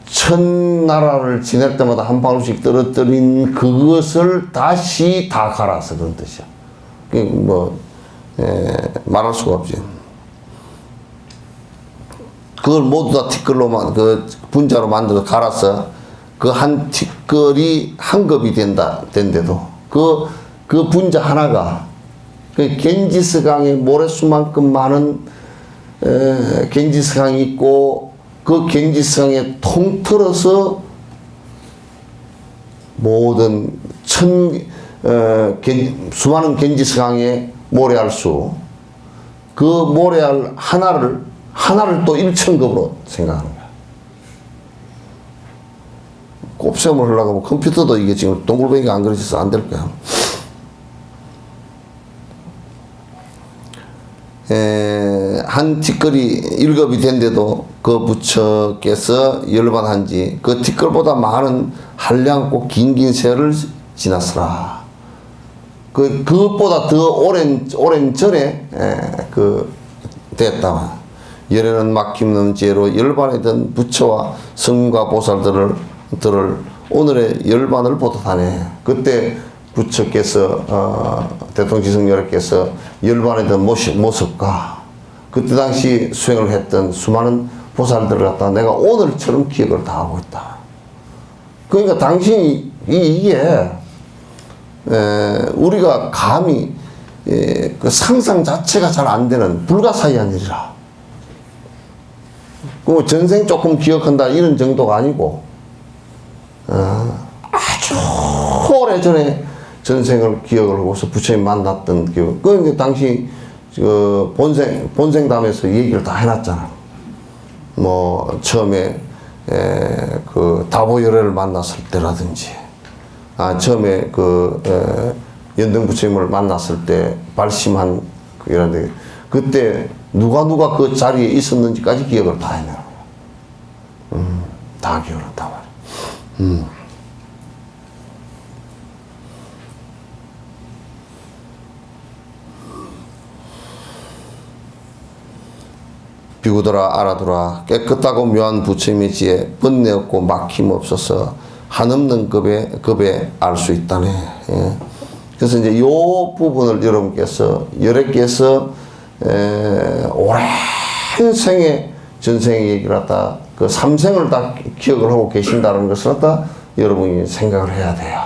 Speaker 1: 1000나라를 지낼 때마다 한 방울씩 떨어뜨린 그것을 다시 다 갈아서 그런 뜻이야. 말할 수가 없지. 그걸 모두 다 티끌로 그 분자로 만들어 갈아서 그 한 티끌이 한 급이 된데도 그 분자 하나가 그 겐지스강의 모래수만큼 많은 겐지스강이 있고 그 겐지스강에 통틀어서 모든 수많은 겐지스강에 모래알수 그 모래알 하나를 또 1000급으로 생각하는 거야. 곱셈을 하려고 하면 컴퓨터도 이게 지금 동글뱅이가 안 그려져서 안 될 거야. 한 티끌이 1급이 된데도 그 부처께서 열반한지 그 티끌보다 많은 한량고 긴 세월을 지났으라. 그것보다 더 오랜 전에 됐다. 열애는 막힘없는 지혜로 열반하던 부처와 성과 보살들을 오늘의 열반을 보듯하네. 그때 부처께서 대통지성열애께서 열반하던 모습과 그때 당시 수행을 했던 수많은 보살들을 갖다 내가 오늘처럼 기억을 다 하고 있다. 그러니까 당신이 이게 우리가 감히 그 상상 자체가 잘 안 되는 불가사의한 일이라. 그 전생 조금 기억한다 이런 정도가 아니고 아주 오래전에 전생을 기억을 하고서 부처님 만났던 기억. 그 당시 그 본생담에서 얘기를 다 해놨잖아. 뭐 처음에 그 다보열애를 만났을 때라든지, 처음에 그 연등 부처님을 만났을 때 발심한 이런데 그때 누가 그 자리에 있었는지까지 기억을 다 해내는 거야. 다 기억을 한단 말이야. 비구더라 알아두라. 깨끗하고 묘한 부처님의 지혜 번뇌 없고 막힘 없어서 한없는 급에 알 수 있다네. 예. 그래서 이제 요 부분을 여러분께서 열애께서 오랜 생의 전생의 얘기를 갖다 그 삼생을 다 기억을 하고 계신다는 것을 갖다 여러분이 생각을 해야 돼요.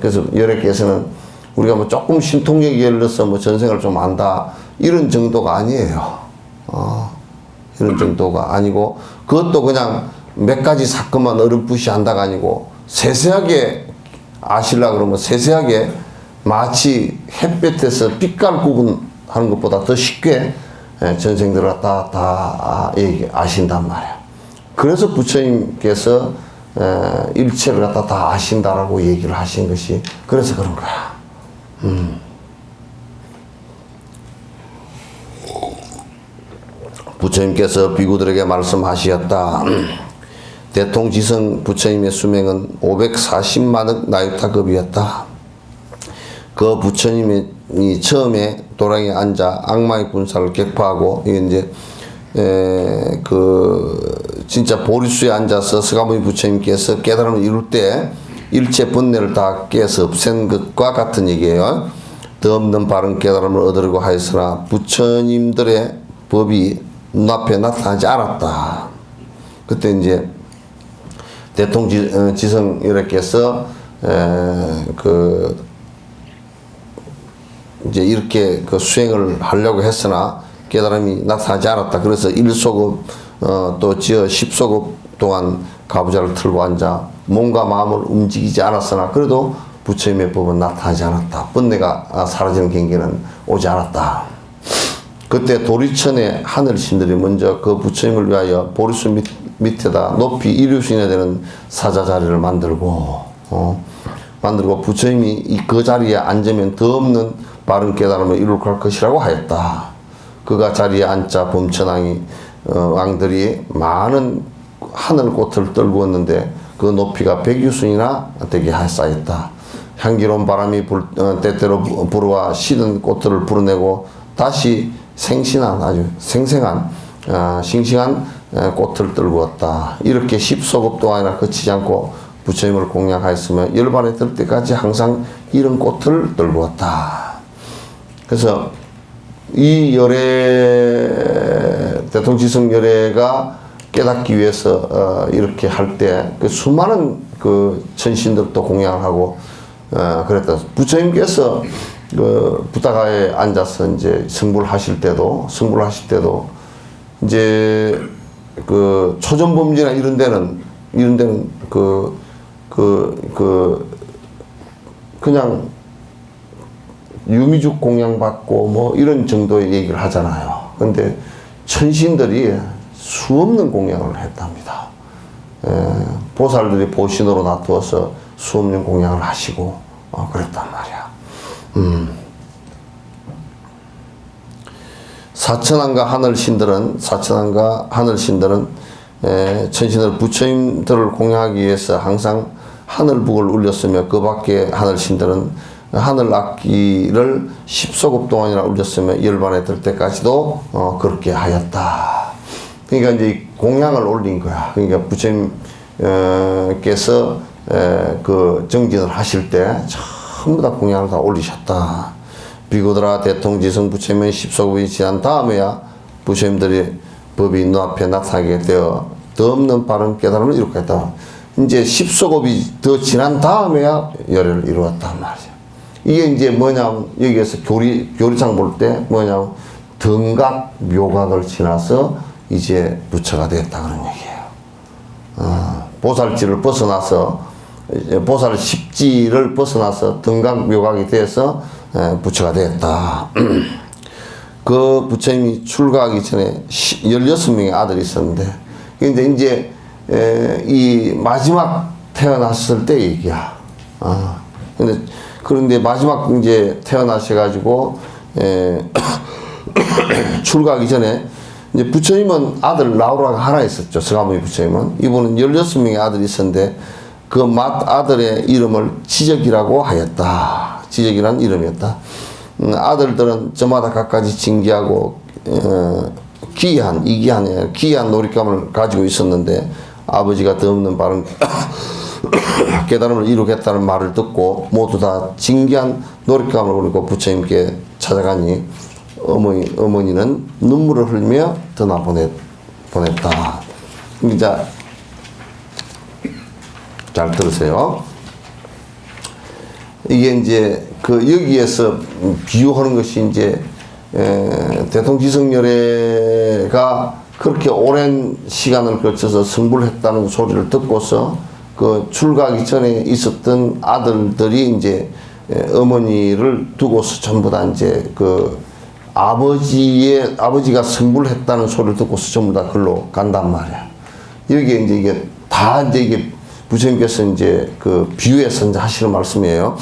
Speaker 1: 그래서 열애께서는 우리가 뭐 조금 신통력이 열려서 뭐 전생을 좀 안다 이런 정도가 아니에요. 이런 정도가 아니고 그것도 그냥 몇 가지 사건만 어렴풋이 한다가 아니고 세세하게 아시려고 그러면 세세하게 마치 햇볕에서 빛깔 구분하는 것보다 더 쉽게 전생들을 갖다 다 아신단 말이야. 그래서 부처님께서 일체를 갖다 다 아신다라고 얘기를 하신 것이 그래서 그런 거야. 부처님께서 비구들에게 말씀하시었다. 대통지성 부처님의 수명은 540만억 나유타급이었다. 그 부처님이 처음에 도랑에 앉아 악마의 군사를 격파하고, 이게 이제 진짜 보리수에 앉아서 서가모니 부처님께서 깨달음을 이룰 때 일체 번뇌를 다 깨서 없앤 것과 같은 얘기예요. 더 없는 바른 깨달음을 얻으려고 하였으나 부처님들의 법이 눈앞에 나타나지 않았다. 그때 이제 대통지성이라께서 이제 이렇게 그 수행을 하려고 했으나 깨달음이 나타나지 않았다. 그래서 1소급 또 지어 10소급 동안 가부좌를 틀고 앉아 몸과 마음을 움직이지 않았으나 그래도 부처님의 법은 나타나지 않았다. 번뇌가 사라지는 경계는 오지 않았다. 그때 도리천의 하늘신들이 먼저 그 부처님을 위하여 보리수 밑에다 높이 이루신에 되는 사자 자리를 만들고 부처님이 그 자리에 앉으면 더 없는 바른 깨달음을 이룰 것이라고 하였다. 그가 자리에 앉자 범천왕이 왕들이 많은 하늘꽃을 떨구었는데 그 높이가 100유순이나 되게 쌓였다. 향기로운 바람이 때때로 불어와 시든 꽃들을 불어내고 다시 생신한 아주 생생한 싱싱한 꽃을 떨구었다. 이렇게 10소급 동안이나 그치지 않고 부처님을 공양하였으며 열반에 들 때까지 항상 이런 꽃을 떨구었다. 그래서 이 열애, 대통지성 열애가 깨닫기 위해서 이렇게 할 때 그 수많은 그 천신들도 공양을 하고 그랬다. 부처님께서 그 부다가에 앉아서 이제 승부를 하실 때도 이제 그 초전범죄나 이런 데는 그냥 유미죽 공양받고 뭐 이런 정도의 얘기를 하잖아요. 근데 천신들이 수없는 공양을 했답니다. 보살들이 보신으로 놔두어서 수없는 공양을 하시고 그랬단 말이야. 사천왕과 하늘신들은 천신들 부처님들을 공양하기 위해서 항상 하늘북을 울렸으며 그 밖에 하늘신들은 하늘 악기를 10소급 동안이나 울렸으며 열반에 들 때까지도 그렇게 하였다. 그러니까 이제 공양을 올린 거야. 그러니까 부처님께서 그 정진을 하실 때 전부 다 공양을 다 올리셨다. 비구들아 대통지성 부처님의 10소급이 지난 다음에야 부처님들이 법이 눈앞에 나타나게 되어 더 없는 바른 깨달음을 이룩했다. 이제 10소급이 더 지난 다음에야 열애를 이루었단 말이야. 이게 이제 뭐냐면 여기에서 교리상 볼 때 뭐냐면 등각 묘각을 지나서 이제 부처가 됐다 그런 얘기예요. 보살지를 벗어나서 보살 십지를 벗어나서 등각 묘각이 돼서 부처가 됐다. 그 부처님이 출가하기 전에 16명의 아들이 있었는데 근데 이제 이 마지막 태어났을 때 얘기야. 그런데 마지막 이제 태어나셔가지고 출가하기 전에 이제 부처님은 아들 나오라가 하나 있었죠. 서가모니 부처님은. 이분은 16명의 아들이 있었는데 그 맏아들의 이름을 지적이라고 하였다. 지적이라는 이름이었다. 아들들은 저마다 각가지 징기하고 기이한 놀잇감을 가지고 있었는데 아버지가 더 없는 바른 깨달음을 이루겠다는 말을 듣고 모두 다 진기한 놀잇감을 부리고 부처님께 찾아가니 어머니는 눈물을 흘리며 떠나 보냈다. 이제 잘 들으세요. 이게 이제 그 여기에서 비유하는 것이 이제 대통지성열애가 그렇게 오랜 시간을 거쳐서 승부를 했다는 소리를 듣고서 그 출가하기 전에 있었던 아들들이 이제 어머니를 두고서 전부 다 이제 그 아버지가 승부를 했다는 소리를 듣고서 전부 다 글로 간단 말이야. 여기에 이제 이게 다 이제 이게 부처님께서 이제 그 비유해서 이제 하시는 말씀이에요.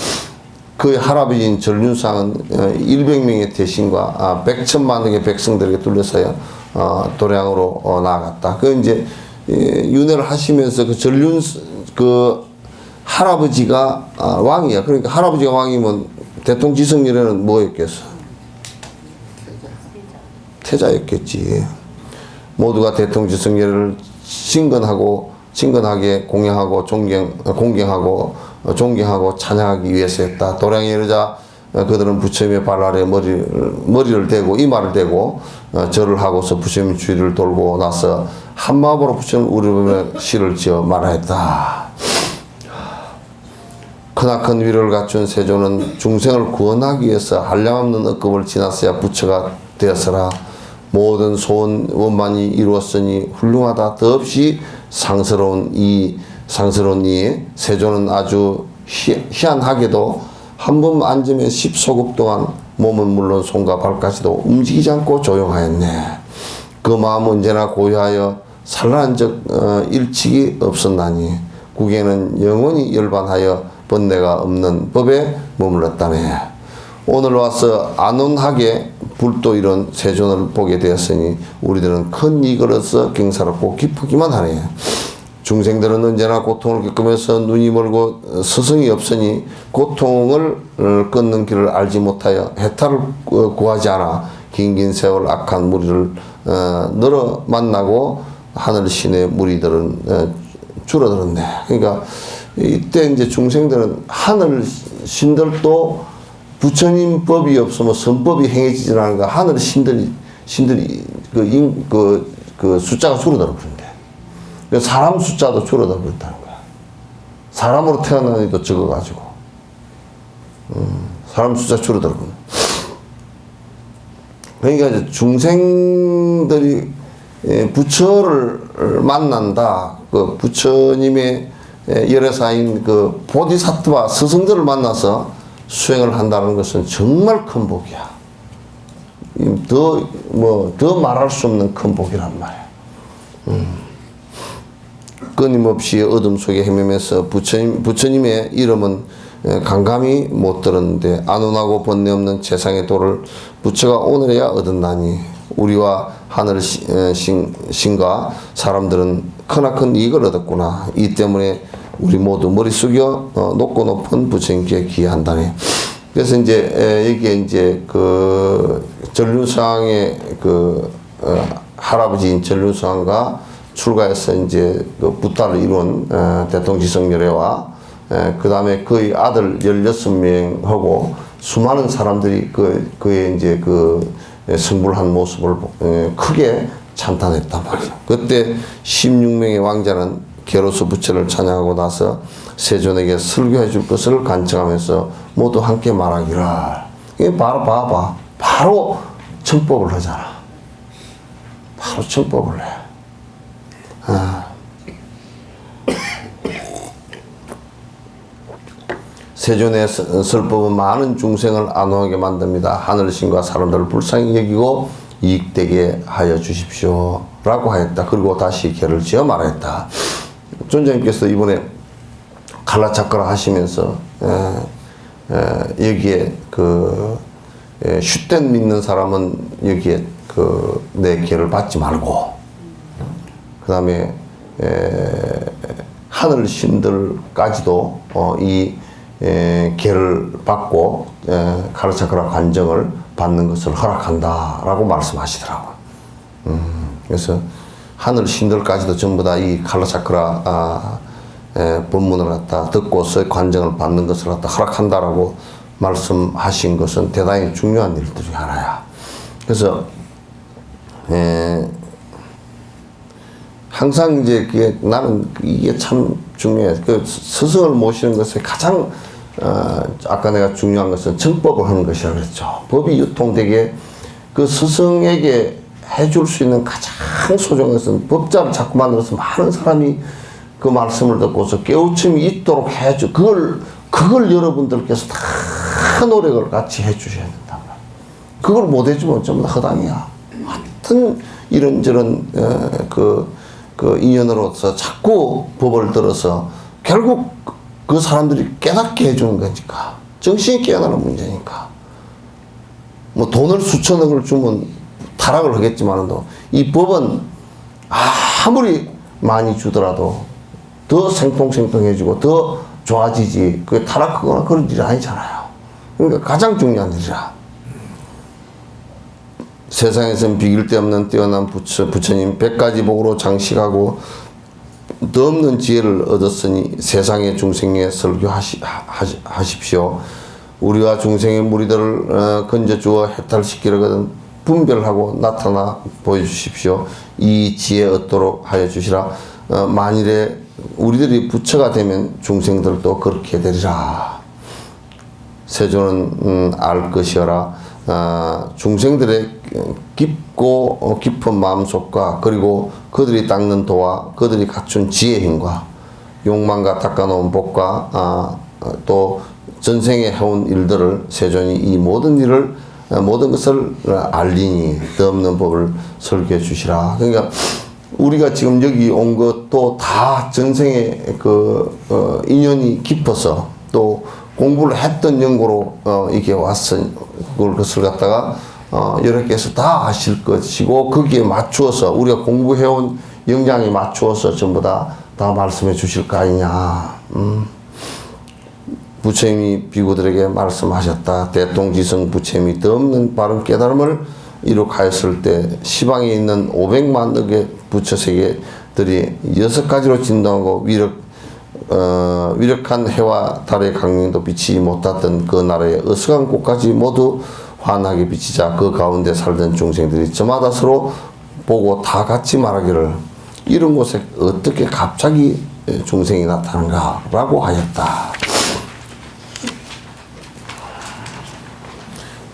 Speaker 1: 그 할아버지인 전륜상은 100명의 대신과 100천만의 백성들에게 둘러싸여 도량으로 나아갔다. 그 이제 윤회를 하시면서 그 전륜 그 할아버지가 왕이야. 그러니까 할아버지가 왕이면 대통령 지성렬에는 뭐였겠어? 태자였겠지. 모두가 대통령 지성렬을 친근하게 공경하고 존경하고 찬양하기 위해서였다. 도량에 이르자 그들은 부처님의 발 아래 머리를 대고 이마를 대고 절을 하고서 부처님 주위를 돌고 나서 한마음으로 부처님 우러러보며 시를 지어 말하였다. 크나큰 위를 갖춘 세조는 중생을 구원하기 위해서 한량없는 억급을 지났어야 부처가 되었으라. 모든 소원 원만이 이루었으니 훌륭하다. 더없이 상스러운 이 세조는 아주 희한하게도 한 번 앉으면 10소급 동안 몸은 물론 손과 발까지도 움직이지 않고 조용하였네. 그 마음은 언제나 고요하여 산란한 적 일칙이 없었나니 국에는 영원히 열반하여 번뇌가 없는 법에 머물렀다네. 오늘 와서 안온하게 불도 이런 세존을 보게 되었으니 우리들은 큰 이익으로서 경사롭고 기쁘기만 하네. 중생들은 언제나 고통을 겪으면서 눈이 멀고 스승이 없으니 고통을 끊는 길을 알지 못하여 해탈을 구하지 않아 긴긴 세월 악한 무리를 늘어 만나고 하늘신의 무리들은 줄어들었네. 그러니까 이때 이제 중생들은 하늘신들도 부처님 법이 없으면 선법이 행해지지 않으니까 하늘 신들이 그 숫자가 줄어들어 버린대. 사람 숫자도 줄어들어 버린다는 거야. 사람으로 태어난 애도 적어가지고. 사람 숫자 줄어들어 버린다. 그러니까 이제 중생들이 부처를 만난다. 그 부처님의 열애사인 그 보디사트와 스승들을 만나서 수행을 한다는 것은 정말 큰 복이야. 더 말할 수 없는 큰 복이란 말이야. 끊임없이 어둠 속에 헤매면서 부처님의 이름은 감감히 못 들었는데 안온하고 번뇌 없는 최상의 도를 부처가 오늘에야 얻었나니 우리와 하늘 신과 사람들은 크나큰 이익을 얻었구나. 이 때문에 우리 모두 머리 숙여 높고 높은 부처님께 기여한다네. 그래서 이제 여기에 이제 그 전륜상의 그 할아버지인 전륜상과 출가해서 이제 그 부타를 이룬 대통령 지성렬애와 그 다음에 그의 아들 16명하고 수많은 사람들이 그의 이제 그 승불한 모습을 크게 찬탄했단 말이죠. 그때 16명의 왕자는 개로서 부처를 찬양하고 나서 세존에게 설교해 줄 것을 간청하면서 모두 함께 말하기를. 이게 바로 봐봐. 바로 청법을 하잖아. 바로 청법을 해. 세존의 설법은 많은 중생을 안호하게 만듭니다. 하늘신과 사람들을 불쌍히 여기고 이익되게 하여 주십시오 라고 하였다. 그리고 다시 개를 지어 말했다. 존자님께서 이번에 칼라차크라 하시면서 여기에 그 슛된 믿는 사람은 여기에 그 내 개를 받지 말고 그 다음에 하늘 신들까지도 이 개를 받고 칼라차크라 관정을 받는 것을 허락한다라고 말씀하시더라고요. 그래서 하늘 신들까지도 전부 다 이 칼라차크라 법문을 갖다 듣고서 관정을 받는 것을 갖다 허락한다라고 말씀하신 것은 대단히 중요한 일 중에 하나야. 그래서 항상 이제 그게 나는 이게 참 중요해. 그 스승을 모시는 것에 가장 아까 내가 중요한 것은 정법을 하는 것이라고 그랬죠. 법이 유통되게 그 스승에게 해줄 수 있는 가장 소중한 것은 법자를 자꾸 만들어서 많은 사람이 그 말씀을 듣고서 깨우침이 있도록 해줘. 그걸 여러분들께서 다 노력을 같이 해주셔야 된다. 그걸 못 해주면 전부 다 허당이야. 하여튼 이런저런 그 인연으로서 자꾸 법을 들어서 결국 그 사람들이 깨닫게 해주는 거니까 정신이 깨어나는 문제니까. 뭐 돈을 수천억을 주면 타락을 하겠지만도 이 법은 아무리 많이 주더라도 더 생통생통해지고 더 좋아지지 그게 타락하거나 그런 일이 아니잖아요. 그러니까 가장 중요한 일이라. 세상에선 비길 데 없는 뛰어난 부처님 100가지 복으로 장식하고 더 없는 지혜를 얻었으니 세상의 중생에 설교하십시오. 우리와 중생의 무리들을 건져주어 해탈시키려거든 분별하고 나타나 보여주십시오. 이 지혜 얻도록 하여 주시라. 만일에 우리들이 부처가 되면 중생들도 그렇게 되리라. 세조는 알 것이어라. 중생들의 깊고 깊은 마음속과 그리고 그들이 닦는 도와 그들이 갖춘 지혜 힘과 욕망과 닦아놓은 복과 또 전생에 해온 일들을 세존이 이 모든 일을 모든 것을 알리니 더 없는 법을 설교해 주시라. 그러니까 우리가 지금 여기 온 것도 다 전생에 인연이 깊어서 또 공부를 했던 연고로 이게 왔으니 그것을 갖다가 여러께서 다 아실 것이고 거기에 맞추어서 우리가 공부해온 역량에 맞추어서 전부 다 말씀해 주실 거 아니냐. 부처님이 비구들에게 말씀하셨다. 대통지성 부처님이 더 없는 바른 깨달음을 이룩하였을 때 시방에 있는 500만억의 부처세계들이 6가지로 진동하고 위력한 해와 달의 강명도 비치지 못했던 그 나라의 어스간 곳까지 모두 환하게 비치자 그 가운데 살던 중생들이 저마다 서로 보고 다 같이 말하기를 이런 곳에 어떻게 갑자기 중생이 나타난가 라고 하였다.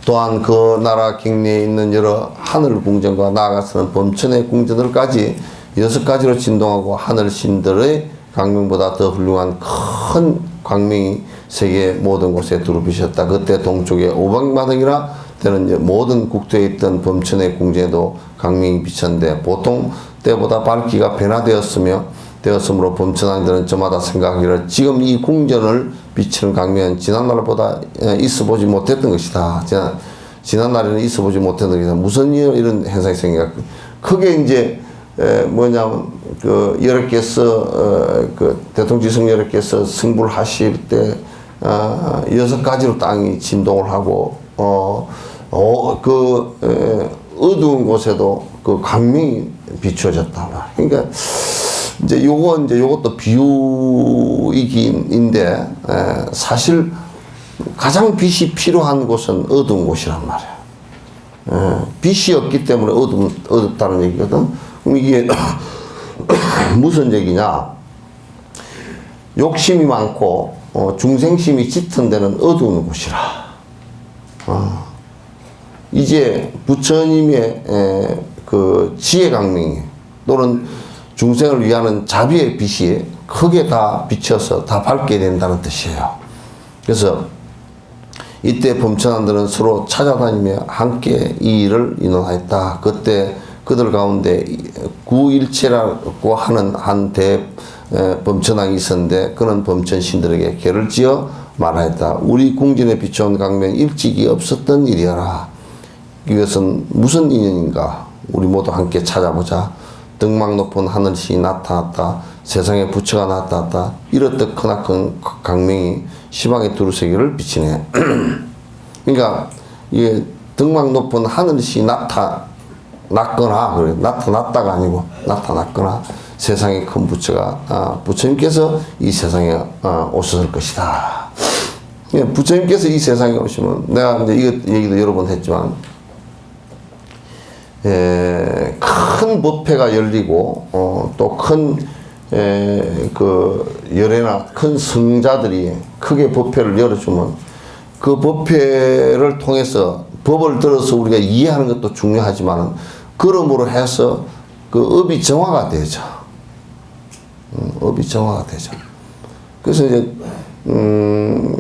Speaker 1: 또한 그 나라 경내에 있는 여러 하늘 궁전과 나아가서는 범천의 궁전들까지 6가지로 진동하고 하늘 신들의 광명보다 더 훌륭한 큰 광명이 세계 모든 곳에 두루비셨다. 그때 동쪽에 500만억이나 되는 모든 국토에 있던 범천의 궁전에도 광명이 비쳤는데 보통 때보다 밝기가 변화되었으므로 범천왕들은 저마다 생각하기를 지금 이 궁전을 비치는 광명은 지난날보다 있어보지 못했던 것이다. 지난날에는 있어보지 못했던 것이다. 무슨 이런 현상이 생겨? 크게 이제 뭐냐면 여러께서 대통지성 여러께서 승부를 하실 때 6가지로 땅이 진동을 하고 어두운 곳에도 그 광명이 비추어졌다. 그러니까 이제 요것도 비유이긴인데 사실 가장 빛이 필요한 곳은 어두운 곳이란 말이야. 빛이 없기 때문에 어둡다는 얘기거든. 그럼 이게 무슨 얘기냐? 욕심이 많고 중생심이 짙은 데는 어두운 곳이라. 이제 부처님의 그 지혜 강명이 또는 중생을 위하는 자비의 빛이 크게 다 비쳐서 다 밝게 된다는 뜻이에요. 그래서 이때 범천한들은 서로 찾아다니며 함께 이 일을 의논하였다. 그때 그들 가운데 구일체라고 하는 한 범천왕이 있었는데 그는 범천신들에게 계를 지어 말하였다. 우리 궁전에 비춰온 강명 일찍이 없었던 일이어라. 이것은 무슨 인연인가? 우리 모두 함께 찾아보자. 등막 높은 하늘신이 나타났다. 세상에 부처가 나타났다. 이렇듯 크나큰 강명이 시방의 두루세계를 비치네. 그러니까 이게 등막 높은 하늘신이 나타났거나 나타났다가 아니고 나타났거나 세상에 큰 부처가 부처님께서 이 세상에 오셨을 것이다. 부처님께서 이 세상에 오시면 내가 이제 이거 얘기도 여러 번 했지만 큰 법회가 열리고 또 큰 열애나 큰 성자들이 크게 법회를 열어주면 그 법회를 통해서 법을 들어서 우리가 이해하는 것도 중요하지만 그러므로 해서 그 업이 정화가 되죠. 업이 정화가 되죠. 그래서 이제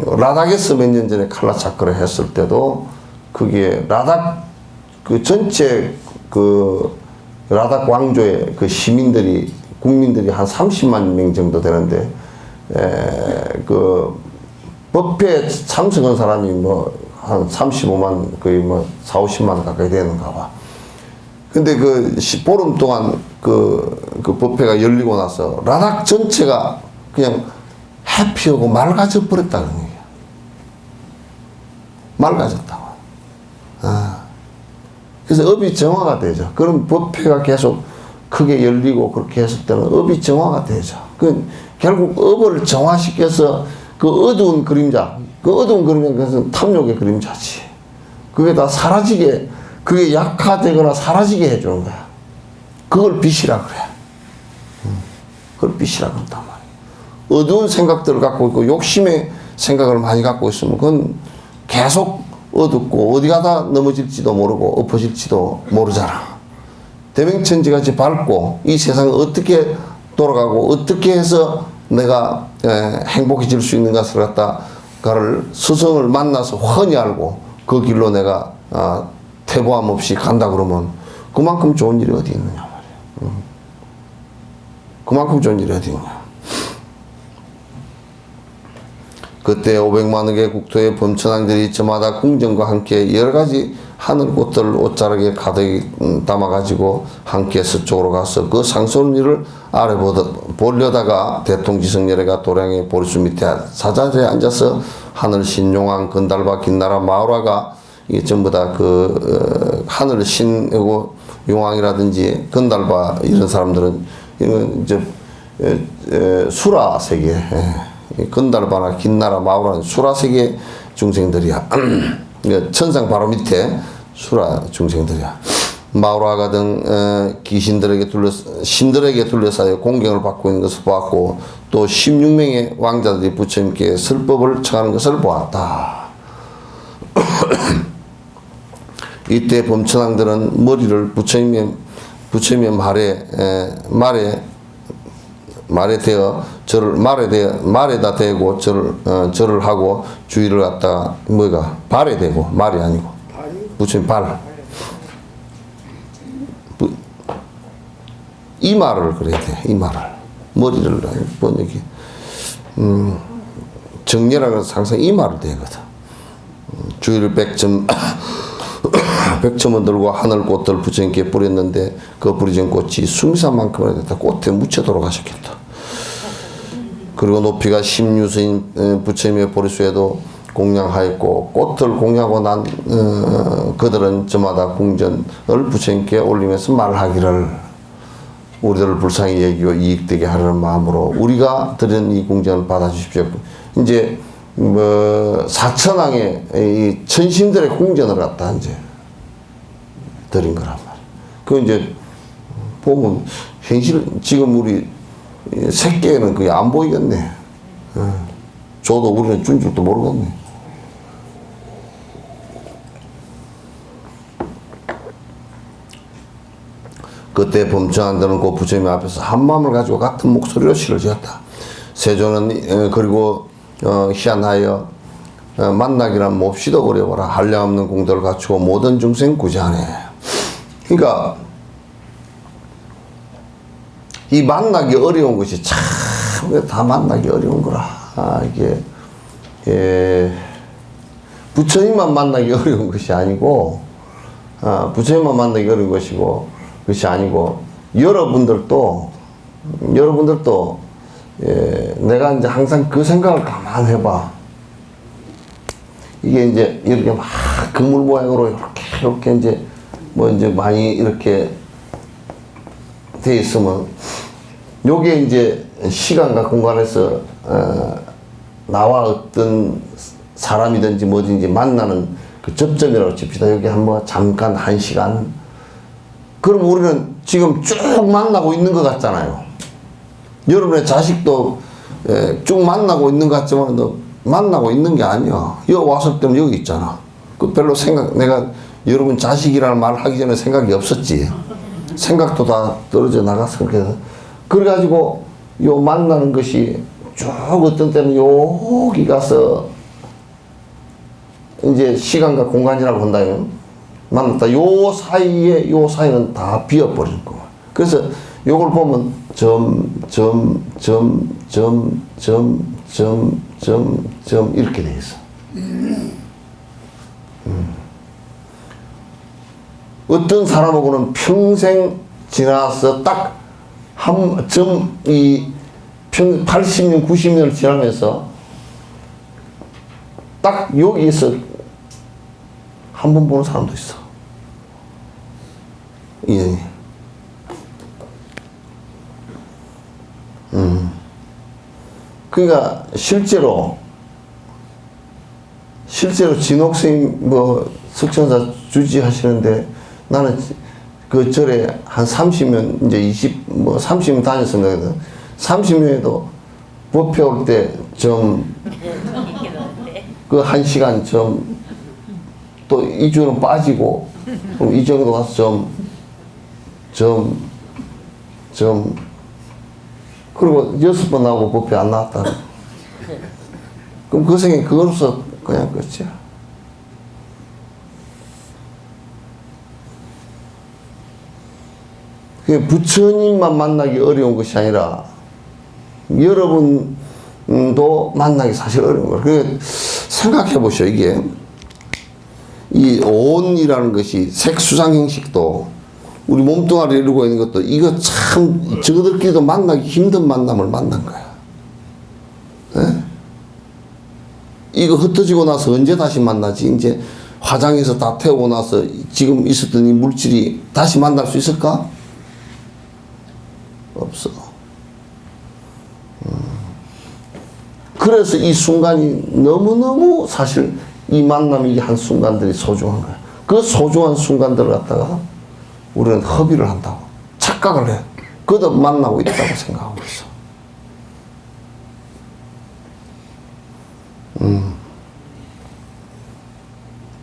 Speaker 1: 라닥에서 몇 년 전에 칼라 차크를 했을 때도 그게 라닥 그 전체 라닥 왕조의 그 국민들이 한 30만 명 정도 되는데, 법회에 참석한 사람이 뭐 한 35만 거의 뭐 4, 50만 가까이 되는가 봐. 근데 그 보름 동안 그 법회가 열리고 나서 라락 전체가 그냥 해피하고 맑아져 버렸다는 얘기야. 맑아졌다고. 그래서 업이 정화가 되죠. 그럼 법회가 계속 크게 열리고 그렇게 했을 때는 업이 정화가 되죠. 그 결국 업을 정화시켜서 그 어두운 그림자, 그 어두운 그림자는 탐욕의 그림자지. 그게 다 사라지게, 그게 약화되거나 사라지게 해주는 거야. 그걸 빛이라 그래. 그걸 빛이라 그런단 말이야. 어두운 생각들을 갖고 있고 욕심의 생각을 많이 갖고 있으면 그건 계속 어둡고 어디 가다 넘어질지도 모르고 엎어질지도 모르잖아. 대명천지같이 밝고 이 세상을 어떻게 돌아가고 어떻게 해서 내가 행복해질 수 있는 것을 갖다가를 스승을 만나서 훤히 알고 그 길로 내가 퇴보함 없이 간다 그러면 그만큼 좋은 일이 어디 있느냐 말이야. 그만큼 좋은 일이 어디 있냐. 그때 500만 원의 국토의 범천왕들이 저마다 궁전과 함께 여러 가지 하늘꽃들을 옷자락에 가득 담아가지고 함께 서쪽으로 가서 그 상스러운 일을 아래 보려다가 대통지성열애가 도량의 보리수 밑에 사자리에 앉아서 하늘 신용왕 건달바 긴나라 마우라가 이게 전부 다 그 하늘 신이고 용왕이라든지 건달바 이런 사람들은 이건 이제 수라 세계. 건달바나 긴나라 마우라는 수라세계 중생들이야. 천상 바로 밑에 수라 중생들이야. 마우라가 등 신들에게 둘러싸여 공경을 받고 있는 것을 보았고 또 16명의 왕자들이 부처님께 설법을 청하는 것을 보았다. 이때 범천왕들은 머리를 부처님의 말에 대어 말에다 대고 절을 하고 주의를 갖다 발에 대고 말이 아니고 부처님 이마를 그래야 돼. 이마를 머리를 번역이 정렬하는 것은 항상 이마를 대거든. 주의를 100점 100점을 들고 하늘꽃들 부처님께 뿌렸는데 그 뿌려진 꽃이 수미산만큼이나 됐다. 꽃에 묻혀 돌아가셨겠다. 그리고 높이가 16서인 부처님의 보리수에도 공양하였고 꽃을 공양하고 난 그들은 저마다 궁전을 부처님께 올리면서 말하기를 우리들을 불쌍히 여기고 이익되게 하려는 마음으로 우리가 드린 이 궁전을 받아주십시오. 이제 뭐 사천왕의 이 천신들의 궁전을 갖다 이제 드린 거란 말이야. 그 이제 보면 현실 지금 우리 새끼에는 그게 안 보이겠네. 줘도 우리는 준 줄도 모르겠네. 그때 범청한들은 그 부처님 앞에서 한 마음을 가지고 같은 목소리로 시를 지었다. 세조는 그리고 희한하여 만나기란 몹시도 어려워라. 한량없는 공덕을 갖추고 모든 중생 구제하네. 그러니까 이 만나기 어려운 것이 참 다 만나기 어려운 거라. 이게 부처님만 만나기 어려운 것이 아니고 부처님만 만나기 어려운 것이고 그것이 아니고 여러분들도 내가 이제 항상 그 생각을 가만히 해봐. 이게 이제 이렇게 막 그물 모양으로 이렇게 이제 뭐 이제 많이 이렇게 돼 있으면 요게 이제 시간과 공간에서 나와 어떤 사람이든지 뭐든지 만나는 그 접점이라고 칩시다. 여기 한번 잠깐 1시간. 그럼 우리는 지금 쭉 만나고 있는 것 같잖아요. 여러분의 자식도 쭉 만나고 있는 것 같지만 만나고 있는 게 아니야. 여기 왔을 때는 여기 있잖아. 그 별로 내가 여러분 자식이라는 말을 하기 전에 생각이 없었지. 생각도 다 떨어져 나갔어. 그래가지고 요 만나는 것이 쭉 어떤 때는 여기 가서 이제 시간과 공간이라고 한다면 만났다. 요 사이는 다 비어버리는 거야. 그래서 요걸 보면 점 점 이렇게 돼 있어. 어떤 사람하고는 평생 지나서 딱 한 점, 80년, 90년을 지나면서 딱 여기에서 한 번 보는 사람도 있어. 인연이. 그러니까 실제로 진옥스님 석천사 주지하시는데 나는 그 절에 한 30년, 이제 30년 다녔었는데 30년에도 법회 올 때 그 1시간 또 이 주는 빠지고 그럼 이 정도 가서 그리고 6번 나오고 법회 안 나왔다. 그럼 그 생에 그거로서 그냥 끝이야. 부처님만 만나기 어려운 것이 아니라 여러분도 만나기 사실 어려운 거예요. 그러니까 생각해 보시오. 이게 이 온이라는 것이 색수상 형식도 우리 몸뚱아리를 이루고 있는 것도 이거 참 저들끼리도 만나기 힘든 만남을 만난 거야. 네? 이거 흩어지고 나서 언제 다시 만나지? 이제 화장해서 다 태우고 나서 지금 있었던 이 물질이 다시 만날 수 있을까? 없어. 그래서 이 순간이 너무너무 사실 이 만남이 한순간들이 소중한 거야. 그 소중한 순간들을 갖다가 우리는 허비를 한다고 착각을 해. 그도 만나고 있다고 생각하고 있어.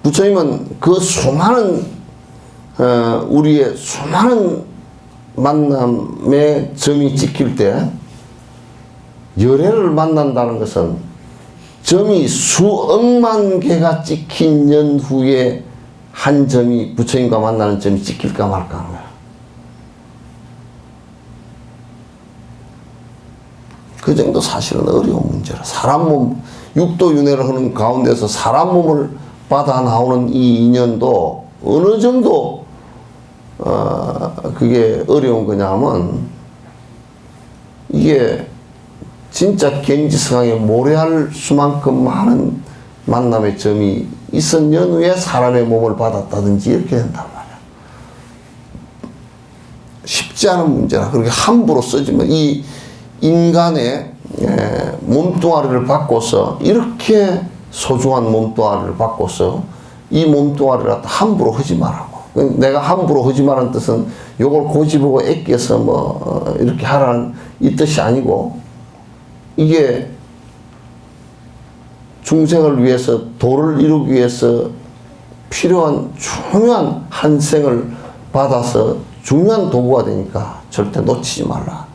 Speaker 1: 부처님은 그 수많은 우리의 수많은 만남의 점이 찍힐 때 열애를 만난다는 것은 점이 수억만 개가 찍힌 연후에 한 점이 부처님과 만나는 점이 찍힐까 말까 하는 거야. 그 정도 사실은 어려운 문제라. 사람 몸, 육도윤회를 하는 가운데서 사람 몸을 받아 나오는 이 인연도 어느 정도 그게 어려운 거냐 하면 이게 진짜 gen지성하게 모래알 수만큼 많은 만남의 점이 있은 연후에 사람의 몸을 받았다든지 이렇게 된단 말이야. 쉽지 않은 문제라. 그렇게 함부로 쓰지만 이 인간의 몸뚱아리를 바꿔서 이렇게 소중한 몸뚱아리를 바꿔서 이 몸뚱아리를 함부로 하지 말라고. 내가 함부로 하지 말라는 뜻은 요걸 고집하고 애껴서 이렇게 하라는 이 뜻이 아니고 이게 중생을 위해서 도를 이루기 위해서 필요한 중요한 한 생을 받아서 중요한 도구가 되니까 절대 놓치지 말라.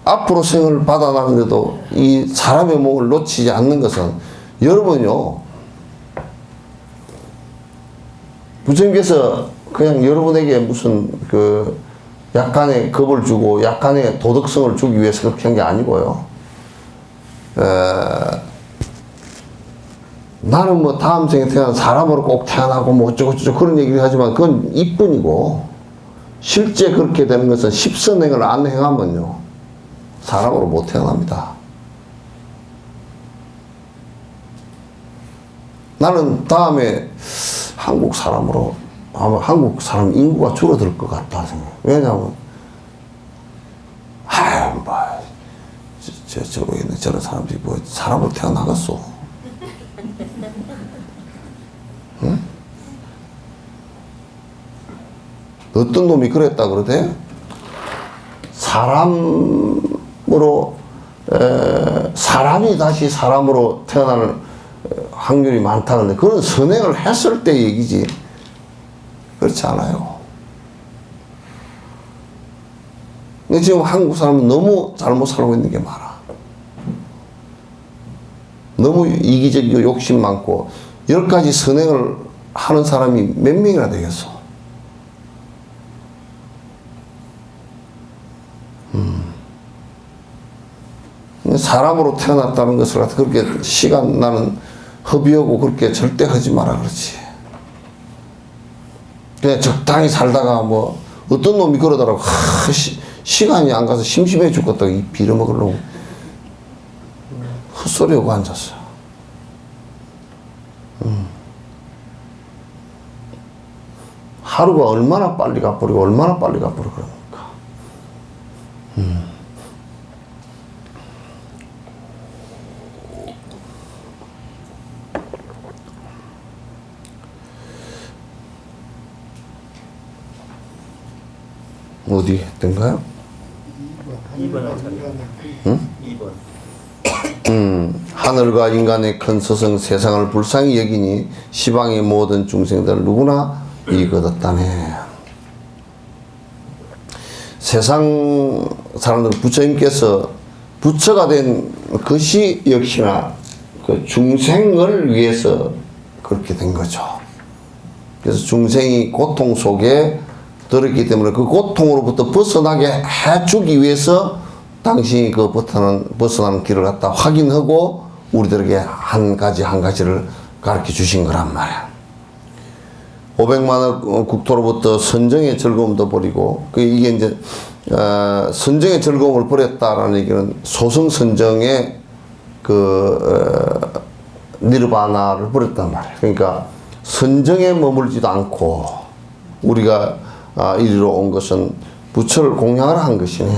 Speaker 1: 앞으로 생을 받아나는데도 이 사람의 몸을 놓치지 않는 것은 여러분요 부처님께서 그냥 여러분에게 무슨 그 약간의 겁을 주고 약간의 도덕성을 주기 위해서 그렇게 한 게 아니고요. 나는 뭐 다음 생에 태어난 사람으로 꼭 태어나고 뭐 어쩌고저쩌고 그런 얘기를 하지만 그건 이뿐이고 실제 그렇게 되는 것은 십선행을 안 행하면요 사람으로 못 태어납니다. 나는 다음에 한국 사람으로 아마 한국 사람 인구가 줄어들 것 같다 생각해요. 왜냐하면 저쪽에 있는 저런 사람들이 뭐 사람으로 태어나겠어. 응? 어떤 놈이 그랬다 그러대? 사람으로 사람이 다시 사람으로 태어나는 확률이 많다는데 그건 선행을 했을 때 얘기지 그렇지 않아요. 근데 지금 한국 사람은 너무 잘못 살고 있는 게 많아. 너무 이기적이고 욕심 많고 10가지 선행을 하는 사람이 몇 명이나 되겠어. 사람으로 태어났다는 것을 갖다 그렇게 시간 나는 허비하고 그렇게 절대 하지 마라 그렇지. 그냥 적당히 살다가 뭐 어떤 놈이 그러더라고. 시간이 안 가서 심심해 죽겠다고 이 빌어먹으려고 헛소리하고 앉았어. 하루가 얼마나 빨리 가버리고 얼마나 빨리 가버리고 그러니까. 어디 했던가요?
Speaker 2: 2번
Speaker 1: 응?
Speaker 2: 2번.
Speaker 1: 하늘과 인간의 큰 스승 세상을 불쌍히 여기니 시방의 모든 중생들 누구나 이익 얻었다네. 세상 사람들 부처님께서 부처가 된 것이 역시나 그 중생을 위해서 그렇게 된 거죠. 그래서 중생이 고통 속에 들었기 때문에 그 고통으로부터 벗어나게 해주기 위해서 당신이 그 벗어나는 길을 갖다 확인하고 우리들에게 한 가지를 가르쳐 주신 거란 말이야. 500만원 국토로부터 선정의 즐거움도 버리고, 이게 이제, 선정의 즐거움을 버렸다라는 얘기는 소승선정의 니르바나를 버렸단 말이야. 그러니까 선정에 머물지도 않고 우리가 이리로 온 것은 부처를 공양을 한 것이네.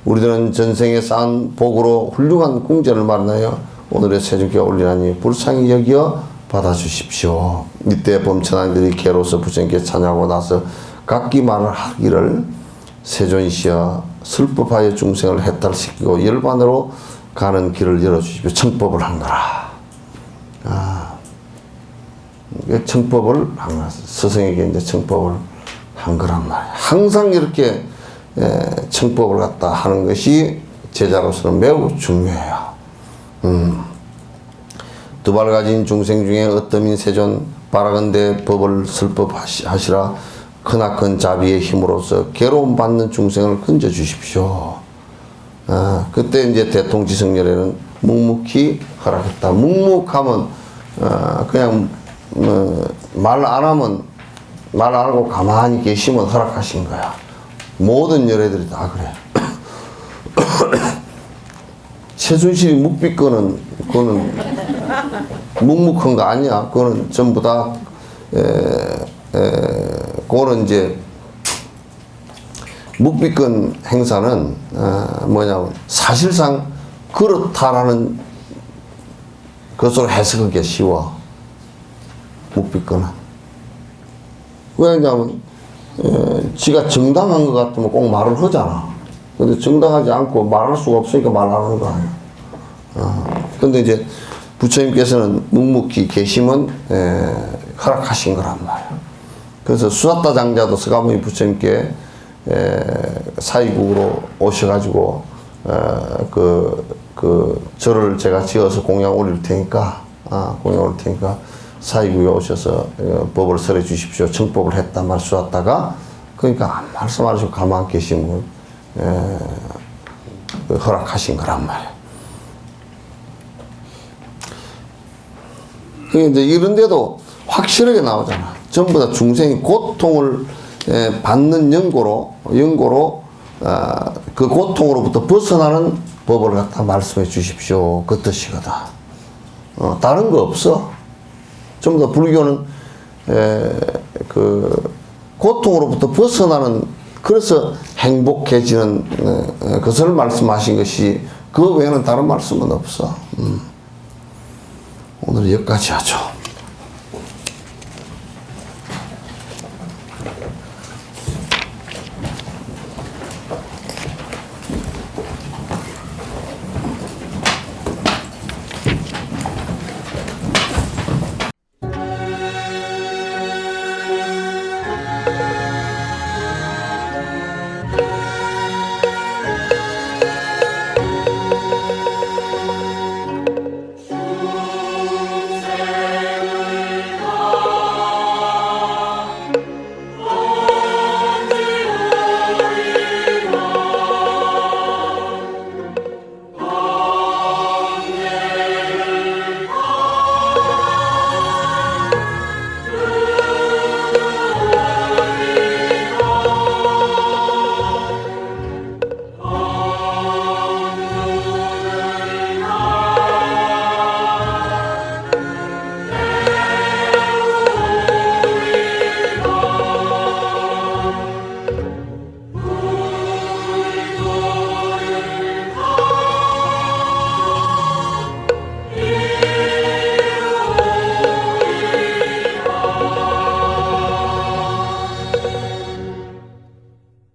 Speaker 1: 우리들은 전생에 쌓은 복으로 훌륭한 궁전을 만나여 오늘의 세중께 올리나니 불쌍히 여기어 받아주십시오. 이때 범천왕들이 개로서 부처님께 찬양하고 나서 각기 말을 하기를 세존이시여 슬법하여 중생을 해탈시키고 열반으로 가는 길을 열어주십시오. 청법을 한 거라. 청법을 한 거라. 스승에게 이제 청법을 한 거란 말이야. 항상 이렇게 청법을 갖다 하는 것이 제자로서는 매우 중요해요. 두 발 가진 중생 중에 어떠민 세존 바라건대 법을 슬법하시라. 크나큰 자비의 힘으로서 괴로움 받는 중생을 건져 주십시오. 그때 이제 대통지성렬에는 묵묵히 허락했다. 묵묵하면 그냥 말 안 하면 말 안 하고 가만히 계시면 허락하신 거야. 모든 열애들이 다 그래. 최순실이 묵비권은 그거는 묵묵한 거 아니야. 그거는 전부 다 그거는 이제 묵비권 행사는 뭐냐면 사실상 그렇다라는 것으로 해석하기 쉬워. 묵비권은 왜냐면 지가 정당한 것 같으면 꼭 말을 하잖아. 근데 정당하지 않고 말할 수가 없으니까 말 안 하는 거 아니야. 근데 이제 부처님께서는 묵묵히 계시면 허락하신 거란 말이야. 그래서 수사따 장자도 서가모니 부처님께 사위국으로 오셔가지고 절을 제가 지어서 공양 올릴 테니까 사위국에 오셔서 법을 설해 주십시오. 청법을 했단 말 수사따가 그러니까 말씀 안 하시고 가만 계시면 허락하신 거란 말이야. 이제 이런데도 확실하게 나오잖아. 전부 다 중생이 고통을 받는 연고로 그 고통으로부터 벗어나는 법을 갖다 말씀해 주십시오. 그 뜻이거든. 다른 거 없어. 전부 다 불교는 고통으로부터 벗어나는, 그래서 행복해지는 것을 말씀하신 것이 그 외에는 다른 말씀은 없어. 오늘 여기까지 하죠.